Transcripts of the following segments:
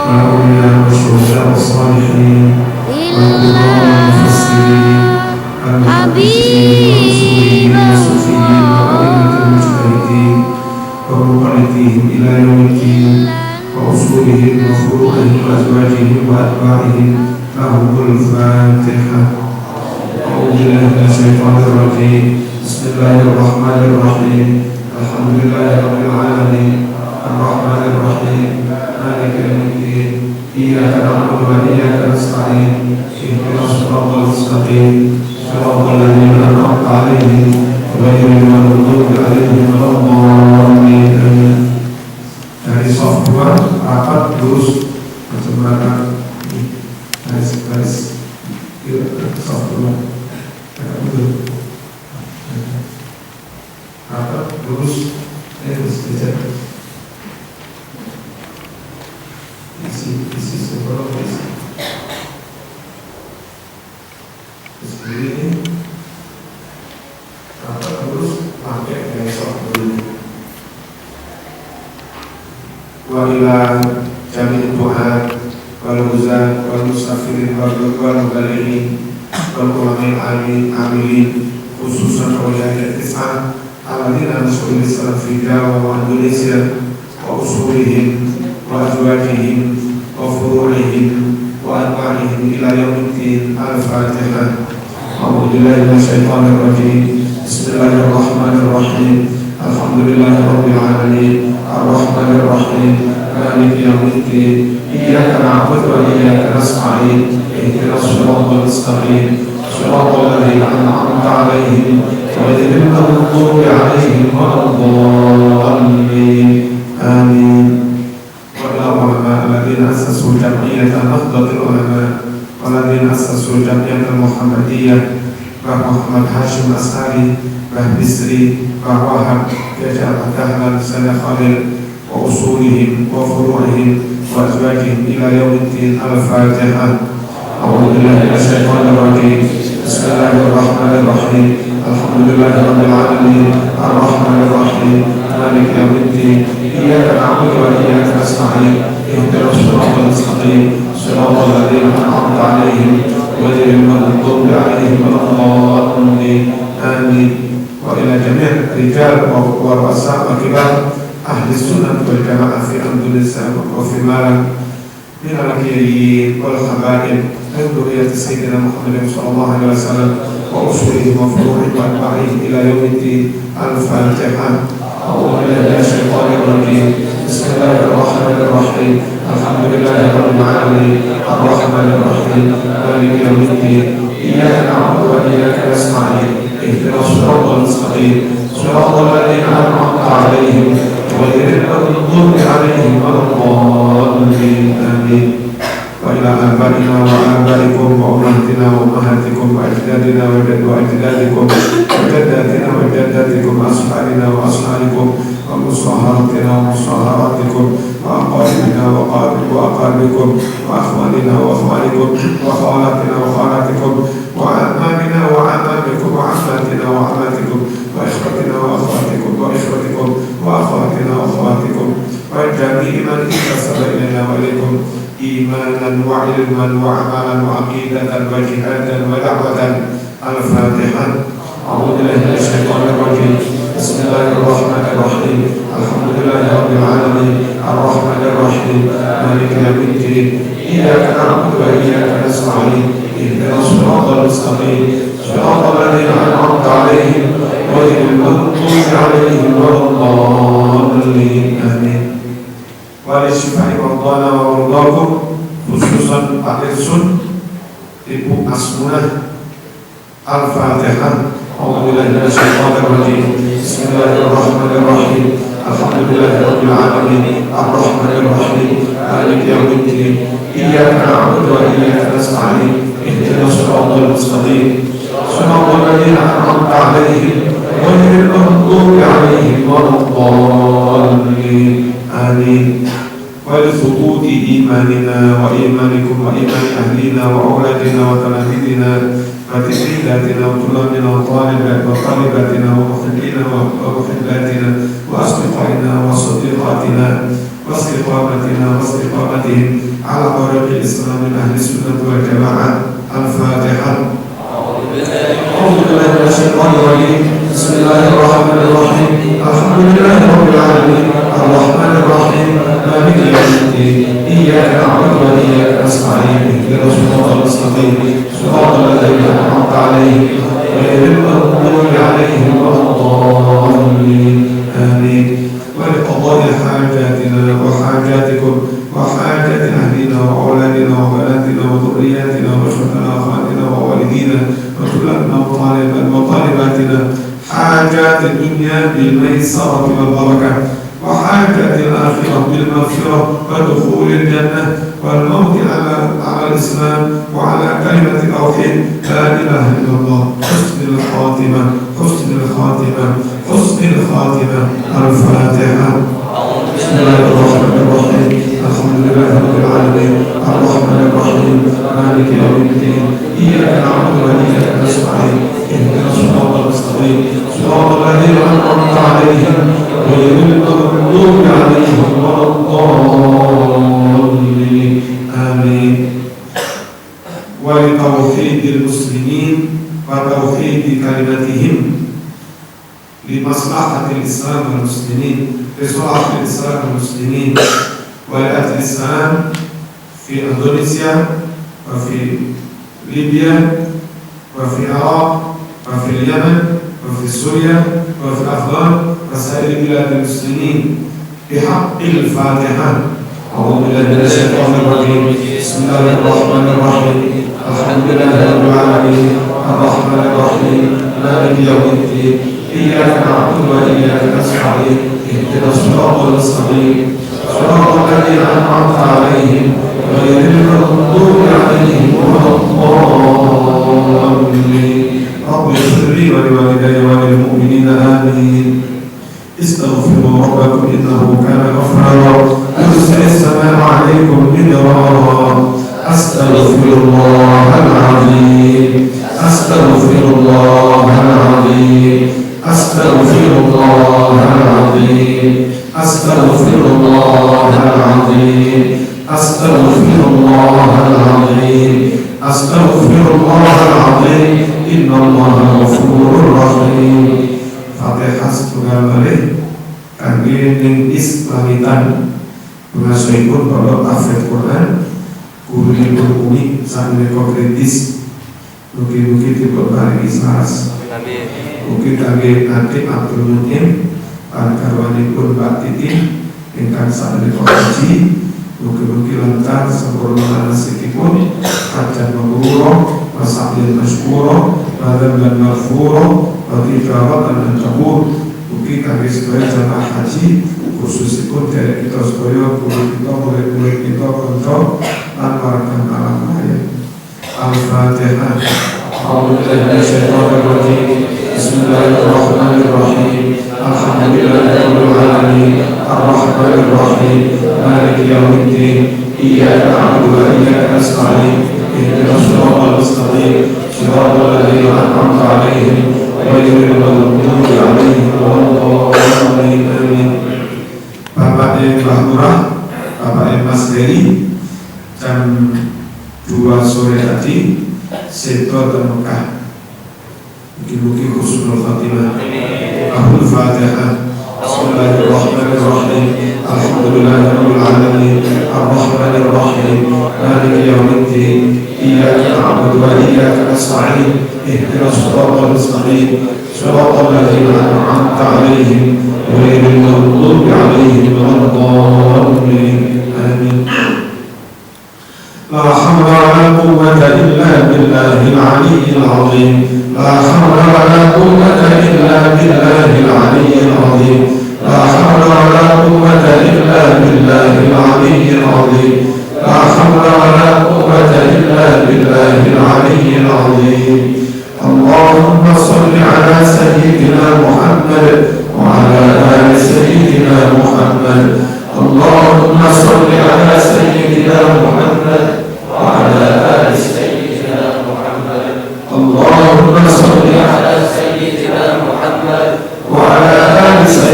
والأولياء والشهداء والصالحين والقضاء والمفسرين المحدثين والصوفيين وأئمة المجتهدين ومقلديهم إلى يوم الدين وأصولهم وفروعهم وأزواجهم وأتباعهم لهم الفاتحة. أعوذ بالله من الشيطان الرجيم. بسم الله الرحمن الرحيم. الحمد لله رب العالمين الرحمن الرحيم مالك يوم الدين إياك نعبد وإياك نستعين اهدنا الصراط المستقيم صراط الذين أنعمت عليهم غير المغضوب عليهم ولا الضالين. Dari software rapat terus macam-macam garis software rapat terus bisa isi sekolah ini rapat terus pakai garis software. Wa ila jami'il du'at wal huzat wal mustaghfirin wal mubalighin wal ulama'il amilin khususan awliya al-tis'ah alladzina nasu'il islam fi Jawa wa Indonesia wa usulihim wa azwajihim wa furu'ihim wa atba'ihim ila yaumiddin. Al-Fatihah. A'udzu billahi minasyaitonir rajim. Bismillahirrahmanirrahim. Alhamdulillahi rabbil alamin arrahmanir rahim maliki yaumiddin iyyaka na'budu wa iyyaka nasta'in ihdinas siratal mustaqim siratal ladzina an'amta 'alaihim ghairil maghdubi 'alaihim waladdallin. Amin. Wa ulama alladzina assasu jam'iyyatan nahdlatul ulama walladzina assasu jam'iyyatan muhammadiyah Muhammad Hashim As'ari Bisri Wahab Jajal Dahlan Sana Khalil wa usulihim wa furu'ihim wa azwajihim ila yaumiddin. Al-Fatihah. A'udzu billahi minasyaitonir rajim. Bismillahirrahmanirrahim. Alhamdulillahi rabbil alamin arrahmanir rahim maliki yaumiddin iyyaka na'budu wa iyyaka nasta'in ihdinas siratal mustaqim siratal ladzina an'amta 'alaihim ghairil maghdubi 'alaihim waladdallin. Amin. Wa ila jami' rijal wa ru'asa wa kibar ahli sunnah wal jamaah fi Indonesia wa fi Malang min al-khairin wal khabair min dhurriyyati sayyidina Muhammad sallallahu alaihi wasallam wa usulihim wa furu'ihim wa atba'ihim ila yaumiddin. Al-Fatihah. A'udzu billahi minasyaitonir rajim. Bismillahirrahmanirrahim. Alhamdulillahi rabbil alamin arrahmanir rahim maliki yaumiddin iyyaka na'budu wa iyyaka nasta'in ihdinas siratal mustaqim siratal ladzina an'amta 'alaihim ghairil maghdubi 'alaihim waladdallin. Amin. Wa ila abaina wa abaikum wa ummatina wa ummahatikum wa ajdadina wa ajdadikum wa jaddatina wa jaddatikum ashabina wa ashabikum wa musaharatina wa musaharatikum wa aqaribina wa aqaribikum wa akhwanina wa akhwanikum wa khawalatina wa khalatikum wa amamina wa amamikum wa ammatina wa ammatikum wa ikhwatina wa akhwatikum wa ikhwatikum wa akhwatina wa akhwatikum wa jami'i man intasaba ilayna wa ilaykum imanan wa ilman wa amalan wa aqidatan wa jihadan wa da'watan. Al-Fatihah. A'udzu billahi minasyaitonir rajim. Bismillahirrahmanirrahim. Alhamdulillahi rabbil alamin arrahmanir rahim maliki yaumiddin iyyaka na'budu wa iyyaka nasta'in ihdinas siratal mustaqim siratal ladzina an'amta 'alaihim ghairil maghdubi 'alaihim waladdallin. Amin. Wa lisifai mardana wa mardakum khususan Pak Irsun Ibu Asmunah. Al-Fatihah. A'udzu billahi minasyaitonir rajim. Bismillahirrahmanirrahim. Alhamdulillahi rabbil alamin arrahmanir rahim maliki yaumiddin iyyaka na'budu wa iyyaka nasta'in ihdinas siratal mustaqim siratal ladzina an'amta 'alaihim ghairil maghdubi 'alaihim waladdallin. Amin. ولثبوت إيماننا وإيمانكم وإيمان أهلنا وأولادنا وتلاميذنا وتلميذاتنا وطلابنا وطالباتنا ومحبينا ومحباتنا وأصدقائنا وصديقاتنا واستقامتهم على طريق الإسلام من أهل السنة والجماعة. الفاتحة. أعوذ بالله من الشيطان الرجيم. بسم الله الرحمن الرحيم. الحمد لله رب العالمين الرحمن الرحيم مالك يوم الدين إياك نعبد وإياك نستعين اهدنا الصراط المستقيم صراط الذين أنعمت عليهم غير المغضوب عليهم ولا الضالين آمين. ولقضاء حاجاتنا وحاجاتكم وحاجات أهلنا وأولادنا وبناتنا وذرياتنا وإخوتنا وأخواتنا ووالدينا وطلابنا وطالباتنا حاجات الدنيا بالميسرة والبركة وحاجات الآخرة بالمغفرة ودخول الجنة والموت على الإسلام وعلى كلمة التوحيد لا إله إلا الله. حسن الخاتمة حسن الخاتمة حسن الخاتمة. الفاتحة. بسم الله الرحمن الرحيم. الحمد لله رب العالمين الرحمن الرحيم مالك يوم الدين إياك نعبد وإياك نستعين اهدنا الصراط المستقيم صراط الذين أنعمت عليهم غير المغضوب عليهم ولا الضالين آمين. ولتوحيد المسلمين وتوحيد كلمتهم لمصلحة الإسلام والمسلمين لصلاح الإسلام والمسلمين ولأجل السلام في إندونيسيا وفي ليبيا وفي العراق وفي اليمن وفي سوريا وفي الأفغان وسائر بلاد المسلمين بحق الفاتحة. أعوذ بالله من الشيطان الرجيم. بسم الله الرحمن الرحيم. الحمد لله رب العالمين الرحمن الرحيم مالك يوم الدين إياك نعبد وإياك نستعين اهدنا الصراط المستقيم صراط الذين أنعمت عليهم غير المغضوب عليهم ولا الضالين. رب اغفر لي ولوالدي وللمؤمنين آمين. استغفروا ربكم إنه كان غفارا يرسل السماء عليكم مدرارا. أستغفر الله العظيم أستغفر الله العظيم أستغفر الله العظيم أستغفر الله العظيم أستغفر الله العظيم أستغفر الله العظيم إن الله غفور رحيم. Fatihah setunggal balik kangge ning islamitan mengasoipun kalau tahfidz Quran guru-guru umi samenika kritis mugi-mugi diparingi saras. Mugi kangge Adik Abdul Mutin lan garwanipun Mbak Titi ingkang samenika haji mugi-mugi lancar sempurna manasipipun kajan mawruh wasabil masykurah badan dan maghfurah bagi jawab dan kabul. Mugi kangge sedaya jamaah haji khususipun dari kita sedaya guru kita murid-murid kita kanca lan warga alam raya. Al-Fatihah. A'udzu billahi minasyaitonir rajim. Bismillahirrahmanirrahim. Alhamdulillahirabbil alamin arrahmanir rahim maliki yaumiddin iyyaka na'budu wa iyyaka nasta'in ihdinas siratal mustaqim siratal ladzina an'amta 'alaihim ghairil maghdubi 'alaihim waladdallin amin. Bapak Mbah Lurah, Bapak Mas Dery, jam 2 sore tadi seto dan Mekah. Mugi-mugi husnul khatimah. Al-Fatihah. Bismillahirrahmanirrahim. Alhamdulillahirabbil alamin arrahmanir rahim maliki yaumiddin iyyaka na'budu wa iyyaka nasta'in ihdinas siratal mustaqim siratal ladzina an'amta 'alaihim ghairil maghdubi 'alaihim waladdallin amin. لا حول ولا قوة إلا بالله العلي العظيم. لا حول ولا قوة إلا بالله العلي العظيم. لا حول ولا قوة إلا بالله العلي العظيم. لا حول ولا قوة إلا بالله العلي العظيم. اللهم صل على سيدنا محمد وعلى آل سيدنا محمد. اللهم صل على سيدنا محمد وعلى آل سيدنا محمد.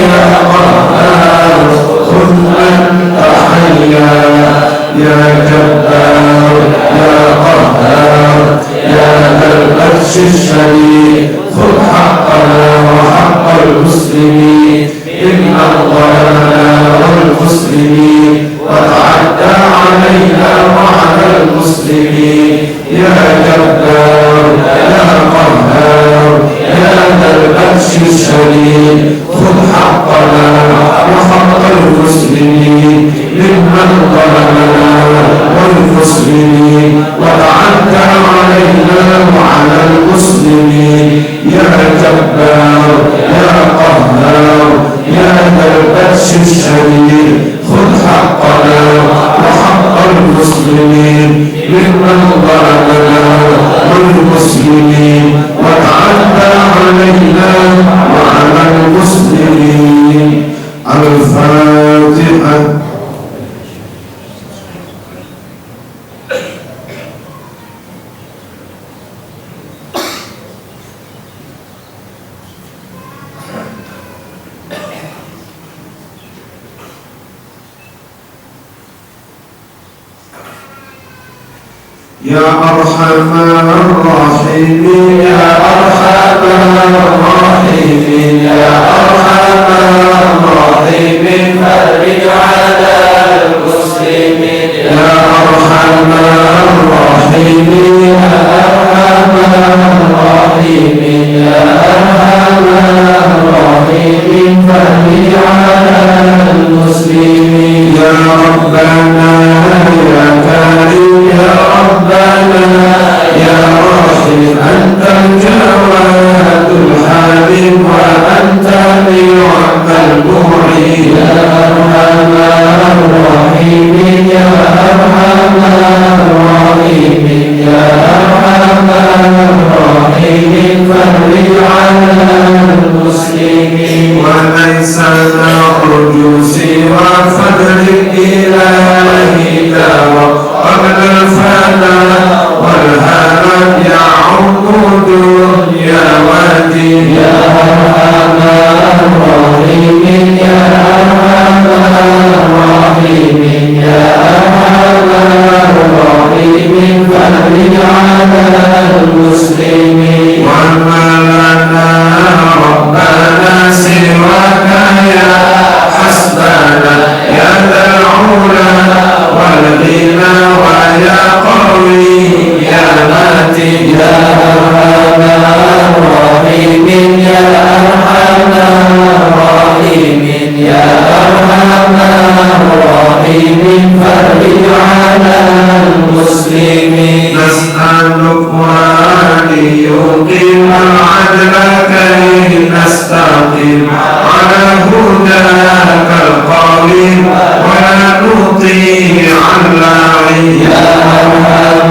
يا قهار خذ أنت حيا يا جبار يا قهار يا ذا البطش الشديد خذ حقنا وحق المسلمين إنا ظلمنا والمسلمين وتعدى علينا وعلى المسلمين يا جبار يا قهار يا ذا البطش الشديد خذ حقنا وحق المسلمين ممن ظلمنا والمسلمين وتعدى علينا وعلى المسلمين يا جبار يا قهار يا ذا البطش الشديد خذ حقنا وحق المسلمين ممن ظلمنا والمسلمين وتعدى علينا وعلى المسلمين. الفاتحة. يا أرحم الراحمين يا أرحم الراحمين يا أرحم الراحمين فرج على المسلمين يا أرحم الراحمين يا أرحم الراحمين يا أرحم الراحمين فرج على المسلمين يا ربنا يا كريم يا ربنا يا رحيم أنت الجواد الحليم وأنت نعم المعين يا أرحم الراحمين يا أرحم الراحمين يا أرحم الراحمين فرج على المسلمين وليس نرجو سوى فضلك إلهي دار قبل الفناء والهلاك يعم دنيا ودين يا أرحم الراحمين يا أرحم الراحمين يا أرحم الراحمين فرج على المسلمين وما لنا ربنا سواك يا حسبنا يا ذا العلا والغنى ويا قوي يا متين يا أرحم الراحمين يا أرحم الراحمين يا أرحم الراحمين فرج على المسلمين نسألك وأن يقيم العدل كي نستقيم على هداك القويم ولا نطيع اللاعين يا أرحم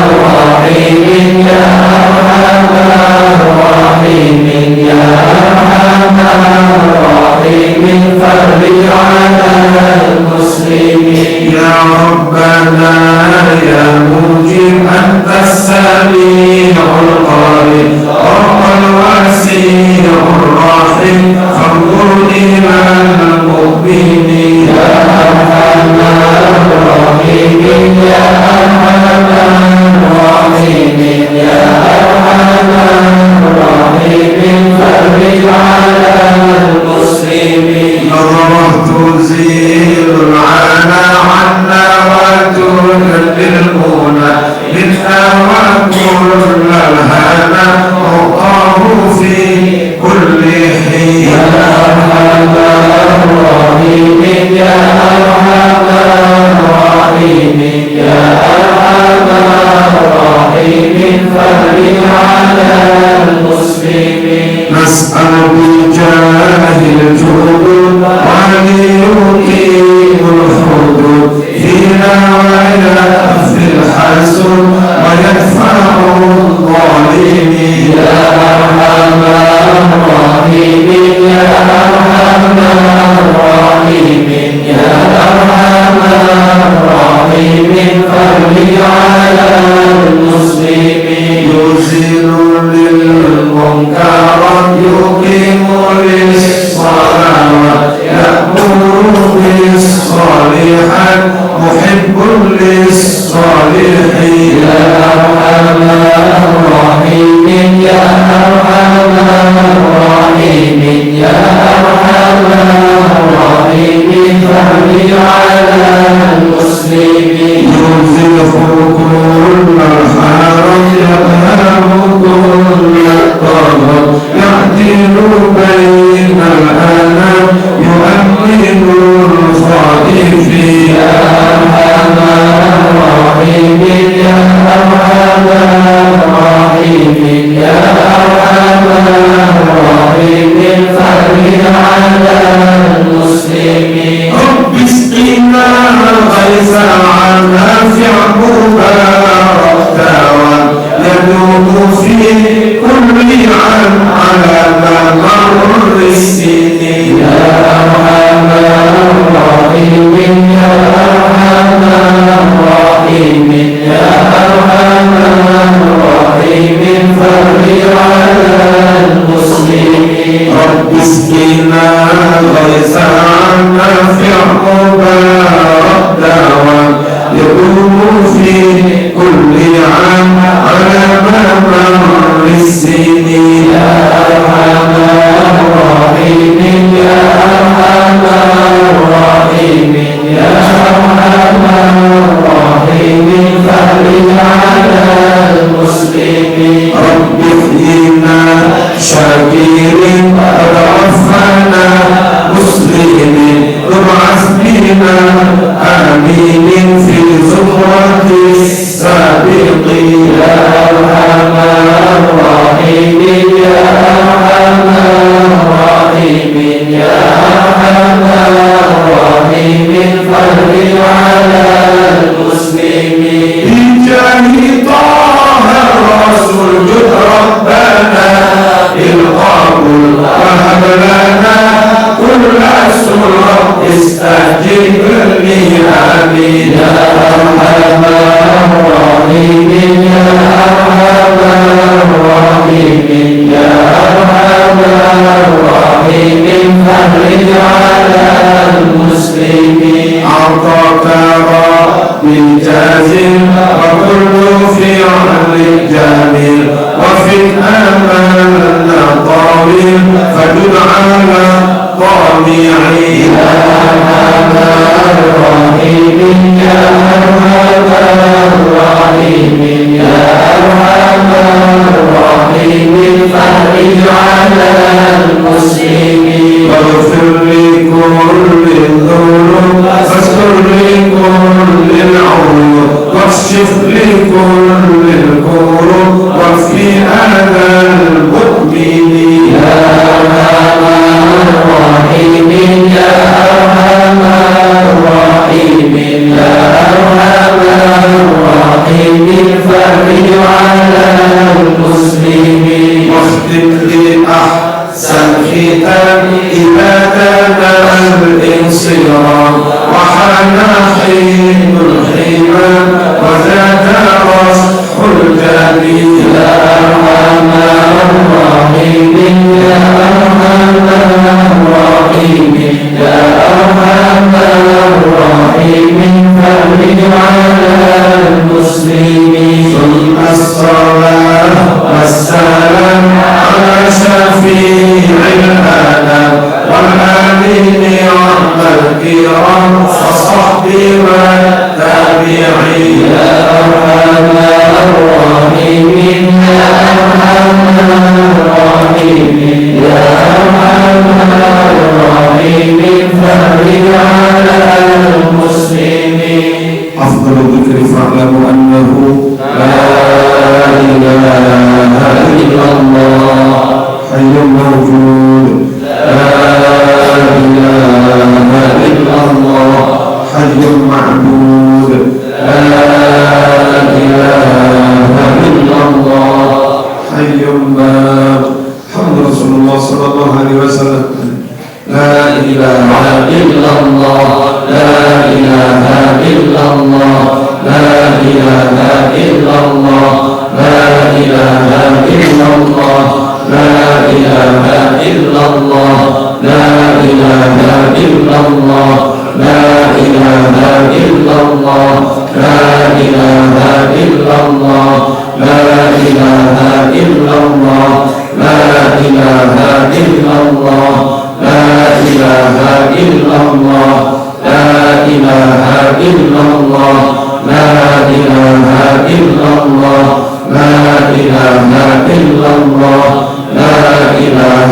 الراحمين يا أرحم الراحمين يا أرحم الراحمين فرج على المسلمين يا ربنا يا موجب أنت السميع القريب رب الواسع الرحيم فانظر إلى المؤمنين يا أرحم الراحمين يا أرحم الراحمين يا أرحم الراحمين فرج على المسلمين نظرة تزيل العنا عنا وتذل المنى منها وكل الهنا أعطاه في كل حين يا أرحم الراحمين يا أرحم الراحمين يا أرحم الراحمين فرج على المسلمين نسأل بجاه الجود وأن يقيم الحدود فينا ويكفي الحسن ويدفع الظالمين يا أرحم الراحمين يا أرحم الراحمين يا أرحم الراحمين فرج على المسلمين يزيل للمنكر يقيم للصلاة بين الأنام يؤمن الخائفين يا أرحم الراحمين يا أرحم الراحمين يا أرحم الراحمين فرج على المسلمين رب اسقنا غيثا نافع مبارك يدوم في كل عام على مر السنين يا أرحم الراحمين يا أرحم الراحمين يا أرحم الراحمين فرج على المسلمين رب اسقنا غيثا نافع مبارك دعوة يدوم في كل عام على مر السنين يا أرحم الراحمين يا أرحم الراحمين يا أرحم الراحمين فرج على المسلمين رب احينا شاكرين توفنا مسلمين ابعث بنا آمين في زمرة السابقين يا أرحم الراحمين يا أرحم الراحمين يا أرحم الراحمين فرج على المسلمين بجاه طه الرسول جد ربنا بالقبول وهب لنا كل سرور استجب لي آمين يا أرحم الراحمين يا أرحم الراحمين يا أرحم الراحمين فرج على المسلمين أعطاك ربي جازل وكل فعل جميل وفي الأمل طويل فجد على طامعين يا أرحم الراحمين يا أرحم الراحمين يا أرحم الراحمين فرج على المسلمين واغفر لكل الذنوب واستر لكل العيوب واكشف لكل الكروب واكفي أذى المؤمنين يا أرحم الراحمين يا أرحم الراحمين يا أرحم الراحمين فرج على المسلمين واختم بأحسن ختام إذا كان الانصرام وحان حين الحمام وزاد رشح الجميل يا أرحم الراحمين يا أرحم الراحمين يا أرحم الراحمين فرج على المسلمين ثم الصلاة والسلام على شفيع الأنام والآمين عم الكرام وصحبه والتابعين يا أرحم الراحمين يا أرحم الراحمين يا أرحم الراحمين فرج على المسلمين أفضل الذكر فاعلموا أنه لا إله إلا الله حي موجود لا إله إلا الله حي معبود لا إله إلا الله حي باب حمد رسول الله صلى الله عليه وسلم لا إله إلا الله لا إله إلا الله لا إله إلا الله لا إله إلا الله لا إله إلا الله لا إله إلا الله لا إله إلا الله لا إله إلا الله لا إله إلا الله لا إله إلا الله لا إله إلا الله لا إله إلا الله لا إله إلا الله لا إله إلا الله لا إله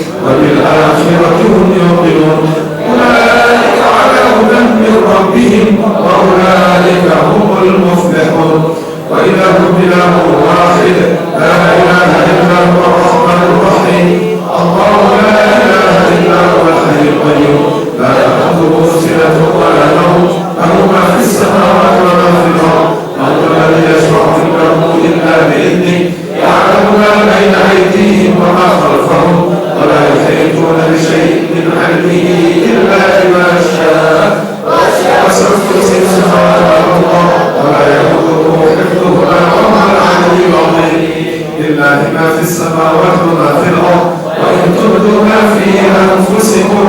وبالآخرة هم يوقنون أولئك على هدى من ربهم وأولئك هم المفلحون وإذا إله واحد لا إله إلا هو الرحمن الرحيم الله لا إله إلا هو الحي القيوم لا تأخذه سنة ولا نوم له ما في السماوات وما في الأرض من الذي يشفع عنده إلا بإذنه يعلم ما بين أيديهم وما خلفهم ولا يحيطون بشيء من علمه إلا بما شاء وسع كرسيه السماوات والأرض ولا يؤوده حفظهما وهو العلي العظيم لله ما في السماوات وما في الأرض وإن تبدوا ما في أنفسكم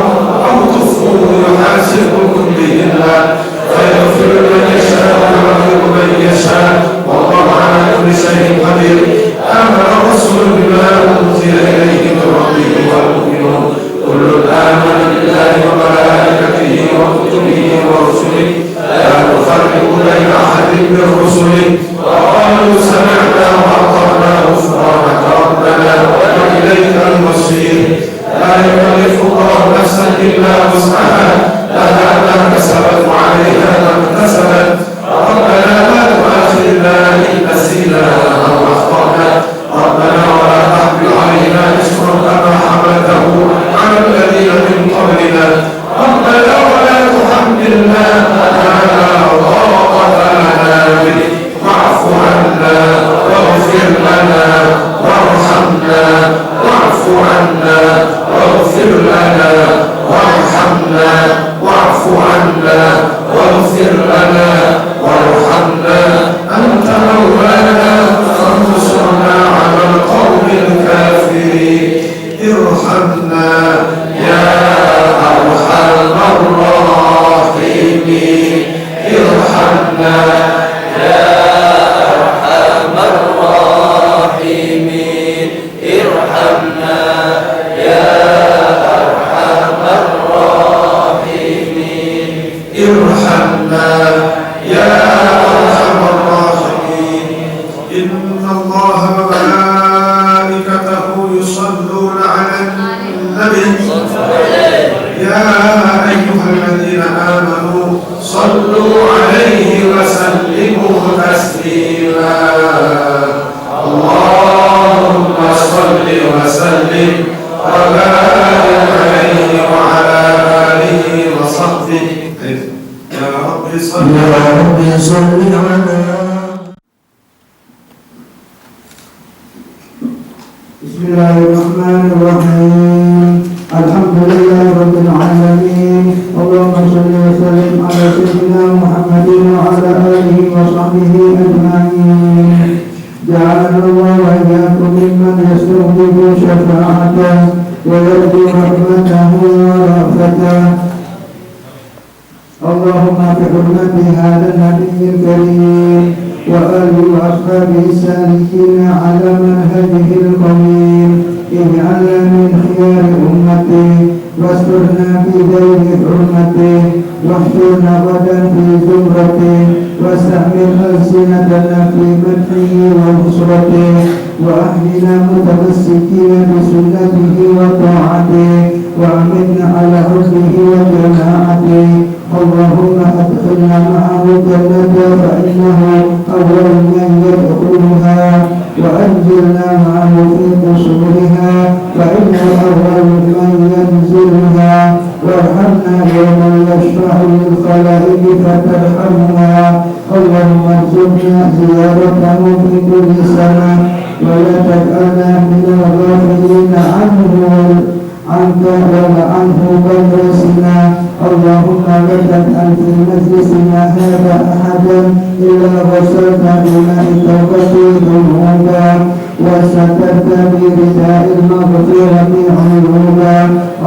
أو تخفوه يحاسبكم به الله فيغفر لمن يشاء ويعذب من يشاء والله على كل شيء قدير آمن الرسول بما أنزل إليه من ربه والمؤمنون كل آمن بالله وملائكته وكتبه ورسله لا نفرق بين أحد من رسله وقالوا سمعنا وأطعنا غفرانك ربنا وإليك المصير لا يكلف الله نفسا إلا وسعها لها ما كسبت وعليها ما اكتسبت ربنا لا تؤاخذنا إن نسينا أو أخطأنا ربنا ولا تحمل علينا إصرا كما حملته على الذين من قبلنا ربنا ولا تحملنا ما لا طاقة لنا به واعف عنا واغفر لنا وارحمنا واعف عنا واغفر لنا وارحمنا واعف عنا واغفر لنا وارحمنا أنت مولانا فانصرنا على القوم الكافرين ارحمنا يا أرحم الراحمين ارحمنا يا أرحم الراحمين ارحمنا يا أرحم الراحمين ارحمنا يا أرحم الراحمين إن الله وملائكته يصلون على النبي يا أيها الذين آمنوا صلوا عليه وسلموا تسليما اللهم صل وسلم وبارك عليه وعلى آله وصحبه يا رب صل على بسم الله الرحمن الرحيم الحمد لله رب العالمين اللهم صل وسلم على سيدنا محمد وعلى آله وصحبه أجمعين جعلنا الله وإياكم ممن يستوجب شفاعته ويرجو رحمته ورأفته اللهم بحرمة هذا النبي الكريم وآله وأصحابه السالكين على منهجه القويم اجعلنا من خيار أمته واسترنا في ذيل حرمته واحشرنا غدا في زمرته واستعمل ألسنتنا في مدحه ونصرته وأحينا متمسكين بسنته وطاعته وأمتنا على حسنه وجماعته اللهم أدخلنا معه الجنة فإنه أول من يدخلها وأنزلنا معه في قصورها فإنه أول من ينزلها وارحمنا يوم يشفع للخلائق فترحمها اللهم ارزقنا زيارته في كل سنة ولا تجعلنا من الغافلين عنك ولا عنه مدرسنا اللهم لا تجعل في مجلسنا هذا أحدا إلا غسلت بماء التوبة ذنوبا وسترت برداء المغفرة عيوبا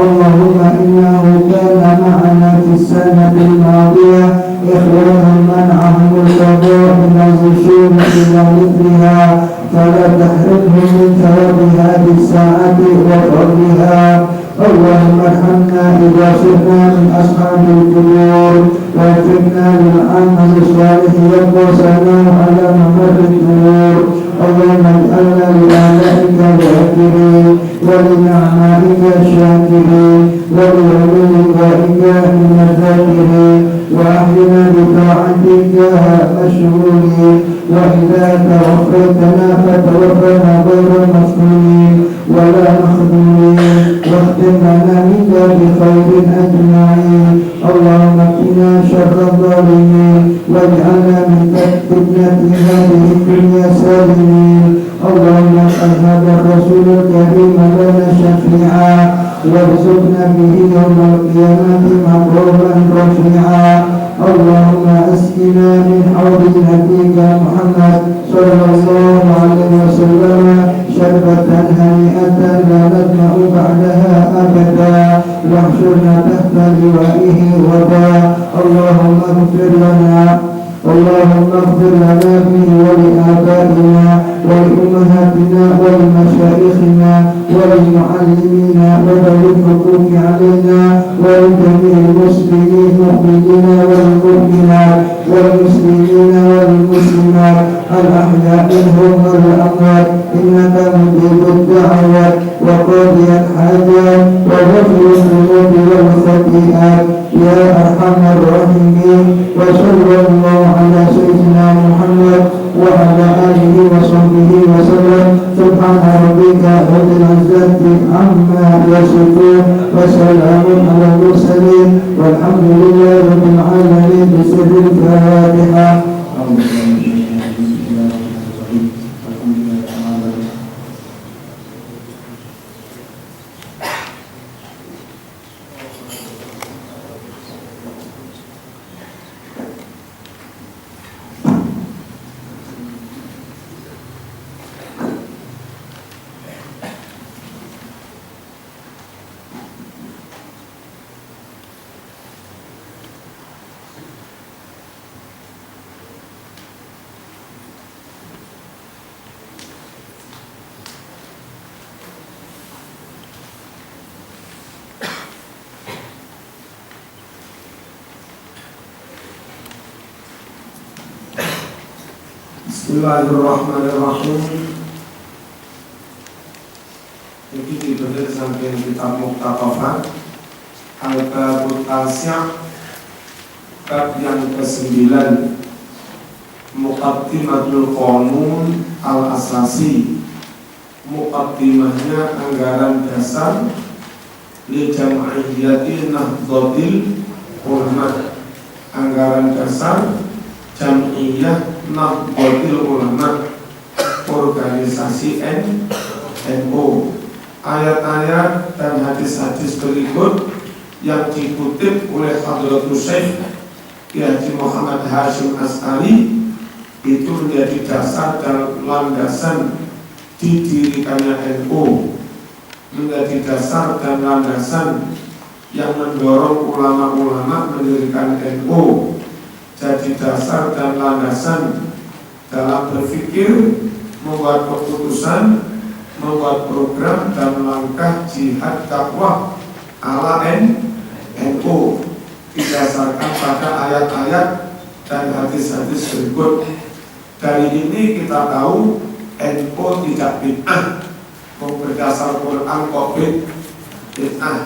اللهم إنه كان معنا في السنة الماضية إخوانا منعهم القضاء من الرسول إلى مثلها فلا تحرمهم من ثواب هذه الساعة وفضلها اللهم ارحمنا إذا صرنا من أصحاب القبور ووفقنا للعمل الصالح يبقى على ممر الدهور اللهم اجعلنا لآلائك ذاكرين ولنعمائك شاكرين ولوليائك من الذاكرين وأحينا بطاعتك مشغولين وإذا توفيتنا فتوفنا غير مفتونين ولا مخذولين واختم لنا منك بخير أجمعين اللهم اكفنا شر الظالمين واجعلنا من فتنة هذه الدنيا سالمين اللهم اجعل هذا الرسول الكريم لنا شفيعا وارزقنا به يوم القيامة مقروبا رفيعا اللهم اسقنا من حوض نبيك محمد صلى الله عليه وسلم شربة هنيئة لا نظمأ بعدها أبدا واحشرنا تحت لوائه غدا اللهم اغفر لنا به ولآبائنا ولأمهاتنا ولمشايخنا ولمعلمينا وذوي الحقوق علينا ولجميع المسلمين المؤمنين والمؤمنات والمسلمين والمسلمات الأحياء منهم والأموات إنك مجيب الدعوات وقاضي الحاجات وغفر الذنوب والخطيئات يا أرحم الراحمين وصلى الله على سيدنا محمد وعلى آله وصحبه وسلم سبحان ربك رب العزة عما يصفون وسلام على المرسلين والحمد لله رب العالمين بسر الفاتحة. Bismillahirrahmanirrahim. Ini ditulis saking kitab Muqtaqafat Al-Babut Asya' bab yang ke-9 Muqaddimatul Qanun Al-Asasi. Muqaddimahnya anggaran dasar li Jam'iyyati Nahdlatul Ulama. Anggaran dasar Jam'iyyah Nahdlatul Ulama, organisasi NU. Ayat-ayat dan hadis-hadis berikut yang dikutip oleh Hadratus Syekh Haji Muhammad Hashim As'ari itu menjadi dasar dan landasan didirikannya NU, menjadi dasar dan landasan yang mendorong ulama-ulama mendirikan NU, jadi dasar dan landasan dalam berpikir, membuat keputusan, membuat program dan langkah jihad dakwah ala NU didasarkan pada ayat-ayat dan hadis-hadis berikut. Dari ini kita tahu NU tidak bid'ah, berdasar Quran kok bid'ah.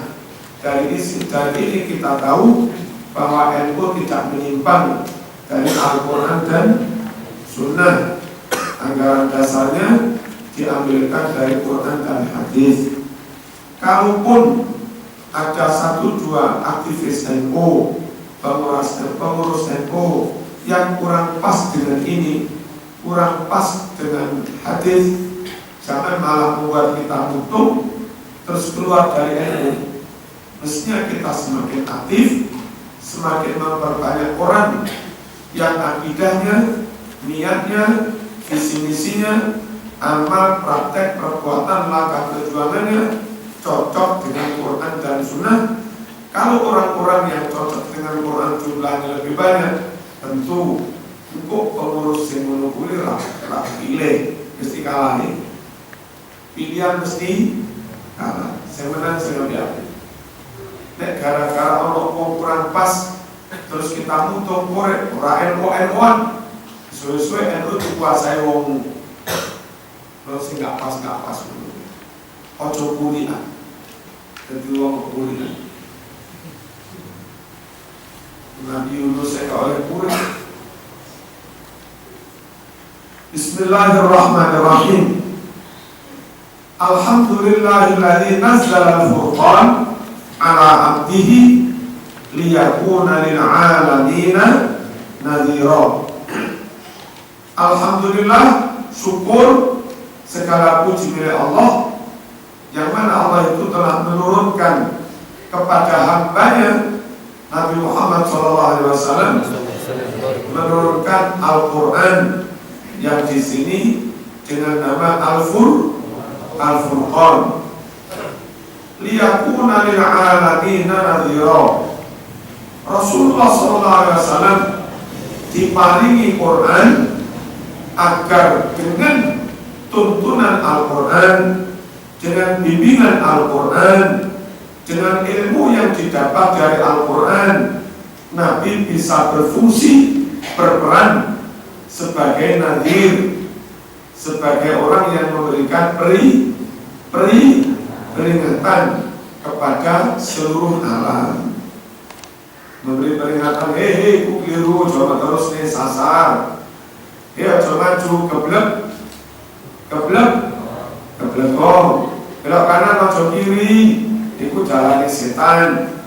Dari ini kita tahu bahwa NU tidak menyimpang dari Al-Quran dan Sunnah. Anggaran dasarnya diambilkan dari Quran dan hadis. Kalaupun ada 1-2 aktivis NU, pengurus NU yang kurang pas dengan ini, kurang pas dengan hadis, jangan malah membuat kita nutup terus keluar dari NU. Mestinya kita semakin aktif, semakin memperbanyak orang yang akidahnya, niatnya, visi misinya, amal, praktek, perbuatan, langkah perjuangannya cocok dengan Quran dan Sunnah. Kalau orang-orang yang cocok dengan Quran jumlahnya lebih banyak, tentu untuk pengurus yang menunggu pilih mesti kalah nih. Pilihan mesti kalah. Saya menang, saya biar. Nek gara-gara Allah kurang pas, terus kita nutup korek, orang NU-NU-an, sesuai NU dikuasai wong Kalau sing gak pas ojo kuliah. Jadi wong kuliah. Nabi Yunus saya oleh kuliah. Bismillahirrahmanirrahim. Alhamdulillahilladzi nazzala al-furqan ala 'abdihi liyakuna lil 'alamina nadhira. Alhamdulillah, syukur segala puji milik Allah, yang mana Allah itu telah menurunkan kepada hambanya Nabi Muhammad SAW, menurunkan Al-Quran yang di sini dengan nama Al-Furqan, liyakuna lil 'alamina nadhira. Rasulullah SAW diparingi Quran agar dengan tuntunan Al-Quran, dengan bimbingan Al-Quran, dengan ilmu yang didapat dari Al-Quran, Nabi bisa berfungsi, berperan sebagai nadhir, sebagai orang yang memberikan peringatan kepada seluruh alam. Memberi peringatan, ku keliru, coba terus nih sasar. Coba maju, keblek belok kanan, ojo kiri, iku jalani setan.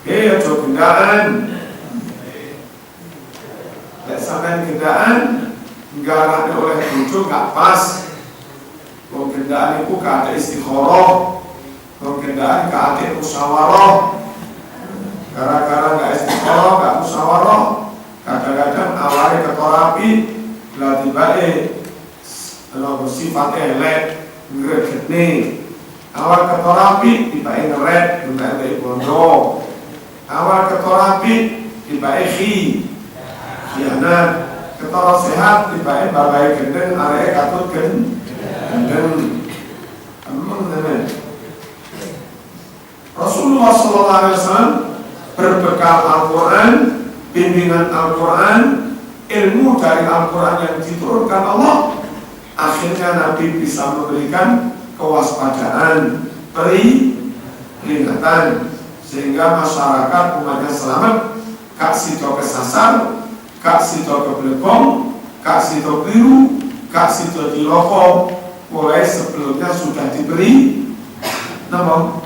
Ojo gendaan. Lek sampean gendaan nggarane oleh bojo gak pas. Wong gendaan iku gak ada istikharah. Wong gendaan gak ada musyawarah. Gara-gara gak istikharah, gak musyawarah, kadang-kadang awalnya keterapi, latih baik, sifatnya elek, ngregetne. Awal keterapi, tiba-tiba ngeret, tiba-tiba bondo. Awal keterapi, tiba-tiba khianat. Ketara sehat, tiba-tiba babai gendeng, area katut gendeng. Emang teman. Rasulullah SAW berbekal Al-Quran, bimbingan Al-Quran, ilmu dari Al-Quran yang diturunkan Allah, akhirnya Nabi bisa memberikan kewaspadaan, peringatan, sehingga masyarakat umatnya selamat, kak sito kesasar, kak sito keblekong, kak sito keliru, kak sito diloko, mulai sebelumnya sudah diberi nama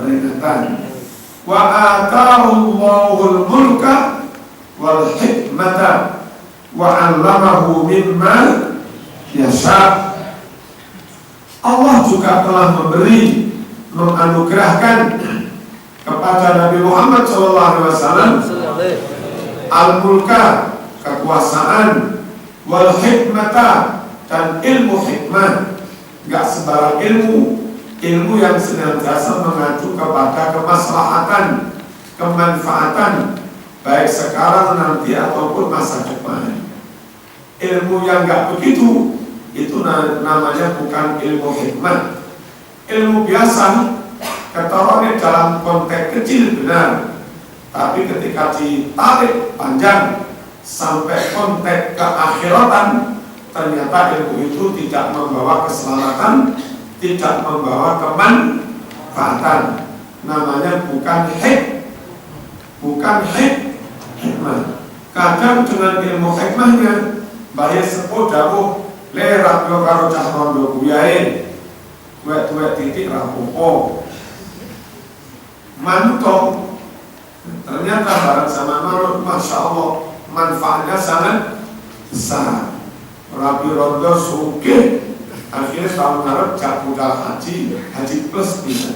peringatan. Wa ataahullahul mulka wal hikmata wa 'allamahu mimma yasha. Allah juga telah menganugerahkan kepada Nabi Muhammad SAW al-mulka, kekuasaan, wal hikmata, dan ilmu hikmah. Gak sembarang ilmu yang senantiasa mengacu kepada kemaslahatan, kemanfaatan, baik sekarang, nanti, ataupun masa depan. Ilmu yang gak begitu, itu namanya bukan ilmu hikmah. Ilmu biasa, ketorongnya dalam konteks kecil benar, tapi ketika ditarik panjang sampai konteks keakhiratan, ternyata ilmu itu tidak membawa keselamatan, tidak membawa kemanfaatan. Namanya bukan hikmah. Kadang dengan ilmu hikmahnya bahaya sepuh dawuh lerak yo karo cah rondo kuyae tuwek titik rapopo mantong. Ternyata barang sama manut, masya Allah, manfaatnya sangat besar. Rabi rondo sugih, akhirnya tahun ngarep jak budal haji plus bisa.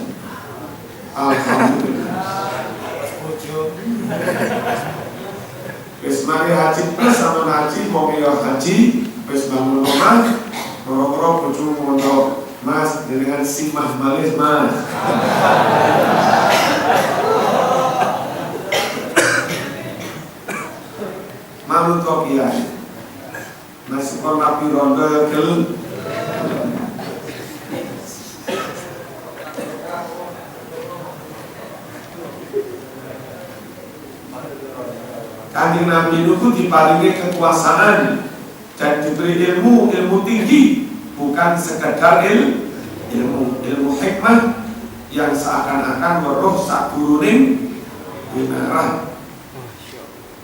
Alhamdulillah. Wis mari haji plus sama haji, mau haji, wis bangun omah, moro-moro bojo mondok, Mas dengan simah malis Mas. Manut kok kiai. Masih kon nabi rondo gel. Kanjeng Nabi itu diparingi kekuasaan dan diberi ilmu tinggi, bukan sekedar ilmu hikmah yang seakan-akan weruh sakuruning winarah.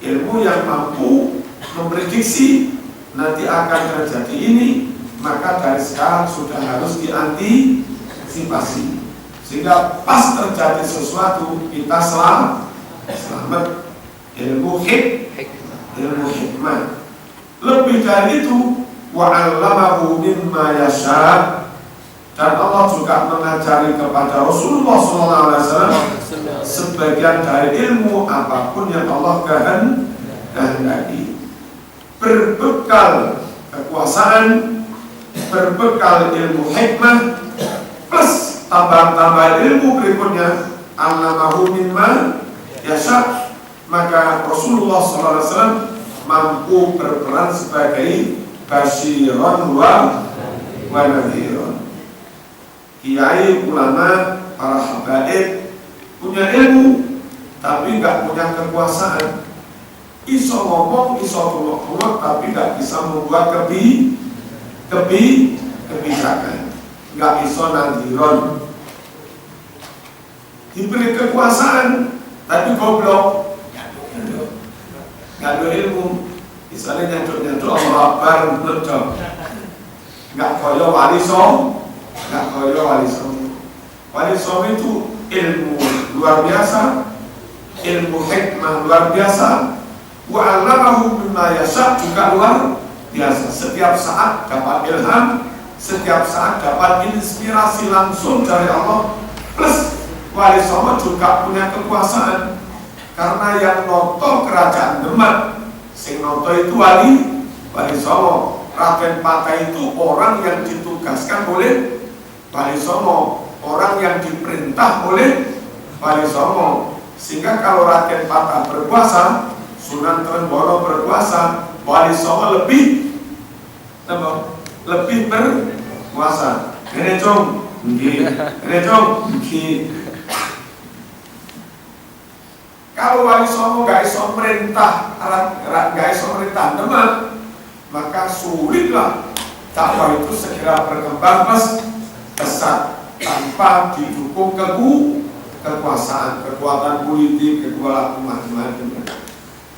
Ilmu yang mampu memprediksi nanti akan terjadi ini, maka dari sekarang sudah harus diantisipasi sehingga pas terjadi sesuatu kita selamat. Ilmu hikmah. Lebih dari itu, wa'allamahu mimma yasha, dan Allah juga mengajari kepada Rasulullah SAW sebagian dari ilmu apapun yang Allah kehendaki. Berbekal kekuasaan, berbekal ilmu hikmah, plus tambahan ilmu berikutnya, allamahu mimma yasha, maka Rasulullah SAW mampu berperan sebagai basyiran wa nadhiran. Kiai, ulama, para habaib punya ilmu tapi nggak punya kekuasaan. Iso ngomong, iso tulok-tulok, tapi nggak bisa membuat kebijakan. Nggak iso nadhiron. Diberi kekuasaan tapi goblok. Nggak ada ilmu, misalnya nyaduk-nyaduk Allah Akbar nodok, nggak kaya wali som. Wali som itu ilmu luar biasa, ilmu hikmah luar biasa, wa'allamahu mimma yasha juga luar biasa. Setiap saat dapat ilham, setiap saat dapat inspirasi langsung dari Allah. Plus wali som juga punya kekuasaan. Karena yang noto kerajaan Demak, sing noto itu wali Songo. Raden Patah itu orang yang ditugaskan oleh Wali Songo, orang yang diperintah oleh Wali Songo. Sehingga kalau Raden Patah berkuasa, Sunan Trenggono berkuasa, Wali Songo lebih berkuasa. Ini cung, Kalau Wali Songo gak iso merintah Demak, maka sulitlah dakwah itu segera berkembang pesat tanpa didukung kekuasaan, kekuatan politik, kekuatan macam-macam.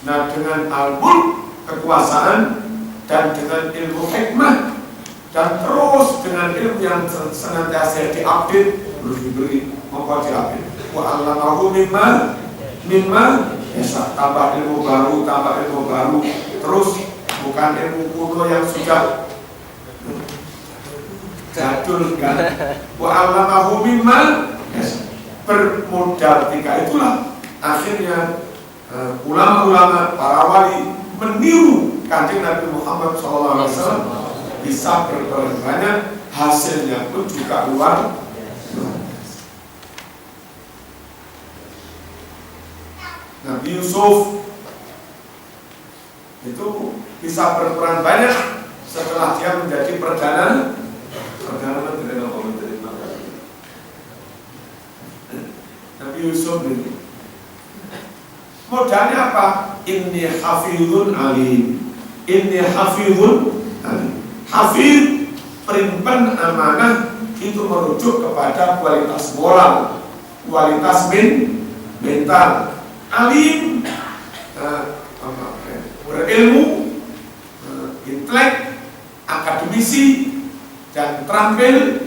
Nah, dengan al-mulk, kekuasaan, dan dengan ilmu hikmah, dan terus dengan ilmu yang senantiasa diupdate, terus diberi diupdate. Wa'allamahu mimma yasha, tambah ilmu baru, terus bukan ilmu kuno yang sudah jadul kan. Wa'allamahu mimma yasha, bermodal tiga itulah akhirnya ulama-ulama, para wali meniru Kanjeng Nabi Muhammad SAW, bisa berperan banyak, hasilnya pun juga luar. Nabi Yusuf itu bisa berperan banyak setelah dia menjadi perdana menteri. Nabi Yusuf ini modalnya apa? Inni hafizun alim. Hafiz, perimpan amanah, itu merujuk kepada kualitas moral, kualitas mental. Alim, berilmu, intelek, akademisi, dan terampil,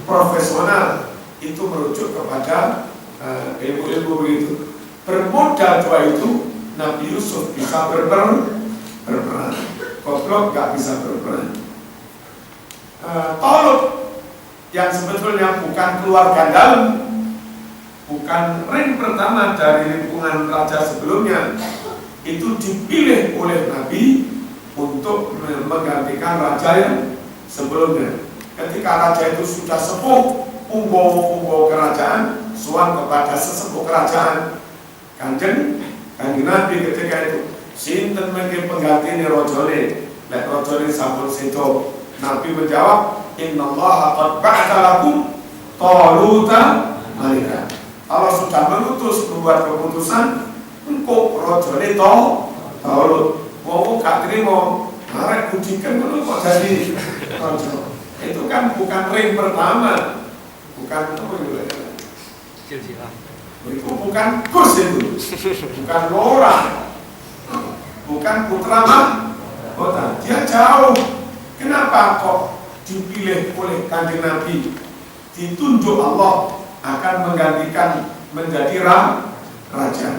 profesional, itu merujuk kepada ilmu-ilmu begitu. Bermodal dua itu, Nabi Yusuf bisa berperan, goblok gak bisa berperan. Talut yang sebetulnya bukan keluarga dalam, bukan ring pertama dari lingkungan raja sebelumnya, itu dipilih oleh Nabi untuk menggantikan raja yang sebelumnya. Ketika raja itu sudah sepuh, punggawa kerajaan, suan kepada sesepuh kerajaan, Kanjeng Nabi ketika itu, sinten mengke pengganti rajane, lek rajane sampun sedo. Nabi menjawab, innallaha qad ba'atha lakum Taluta malika. Allah sudah mengutus, membuat keputusan engkau rajane Talut. Wong gak trimo Arek budikan itu kok jadi rojo. Itu kan bukan ring pertama, bukan apa itu? Itu bukan kurs itu, bukan lora, bukan putra mahkota. Dia jauh. Kenapa kok dipilih oleh Kanjeng Nabi? Ditunjuk Allah akan menggantikan menjadi raja.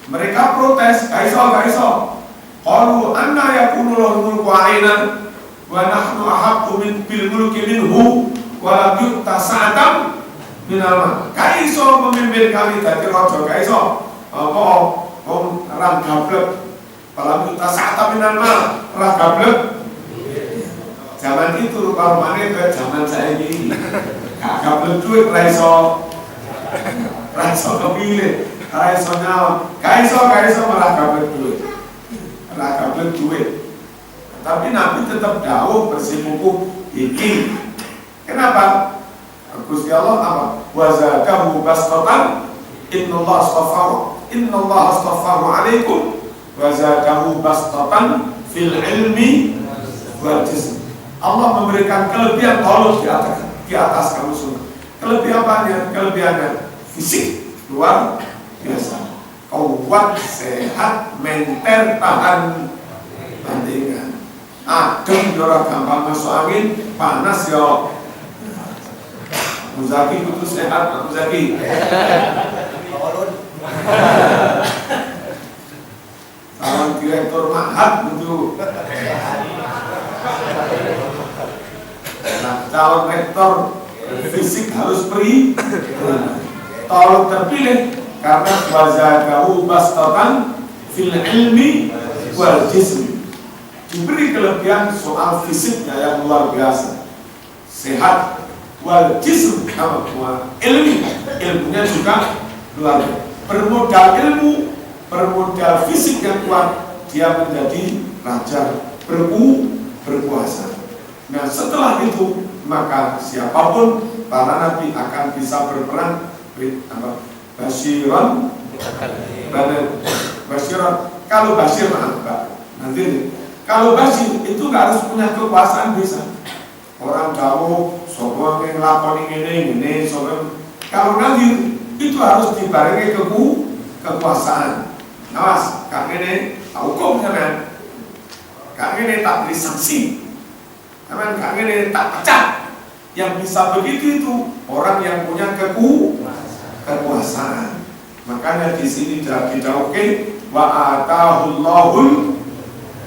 Mereka protes, kaiso. Qalu anna yakunu lahu mulku alaina wa nahnu ahaqqu bil mulki minhu wa lam yu'ta sa'atan min al-mal. Kaiso memimpin kami dadi raja, kaiso. Apa wong ra gablek, walam yu'ta sa'atan min al-mal, ra gablek. Zaman itu rupa-rupanya kayak zaman saya ini. Gak gablek duit ra iso kepilih, ra iso nyalon. Kaiso malah gablek duit. Tapi Nabi tetap dawuh bersikukuh iki. Kenapa? Gusti Allah apa? Wa zakahu bastatan innallaha astafahu alaikum wa zakahu bastatan fil ilmi wal jism. Allah memberikan kelebihan tolong di atas kamu semua. Kelebihannya fisik luar biasa. Kuat, sehat, menter, tahan bandingan. Adem, jorok gampang masuk angin, panas yo. Muzaki butuh sehat, Muzaki. Calon direktur Ma'had butuh. Nah, calon rektor fisik harus tolong terpilih. Karena wazakahu bastatan fil ilmi wal jismi, diberi kelebihan soal fisiknya yang luar biasa, sehat, wal jism ilmunya juga luar biasa. Bermodal ilmu, bermodal fisik yang kuat, dia menjadi raja, berkuasa. Nah setelah itu maka siapapun para nabi akan bisa berperan Basyiran. Kalau Basyir nanti kalau Basyir itu nggak harus punya kekuasaan bisa. Orang jauh, sobo yang lakoni ini, sobo. Kalau Nadir itu harus dibarengi kekuasaan. Awas, kak ini hukum kan? Kak ini tak beri sanksi, kan? Kak ini tak pecat. Yang bisa begitu itu orang yang punya kekuasaan. Makanya di sini dijauhkan wa atahullahul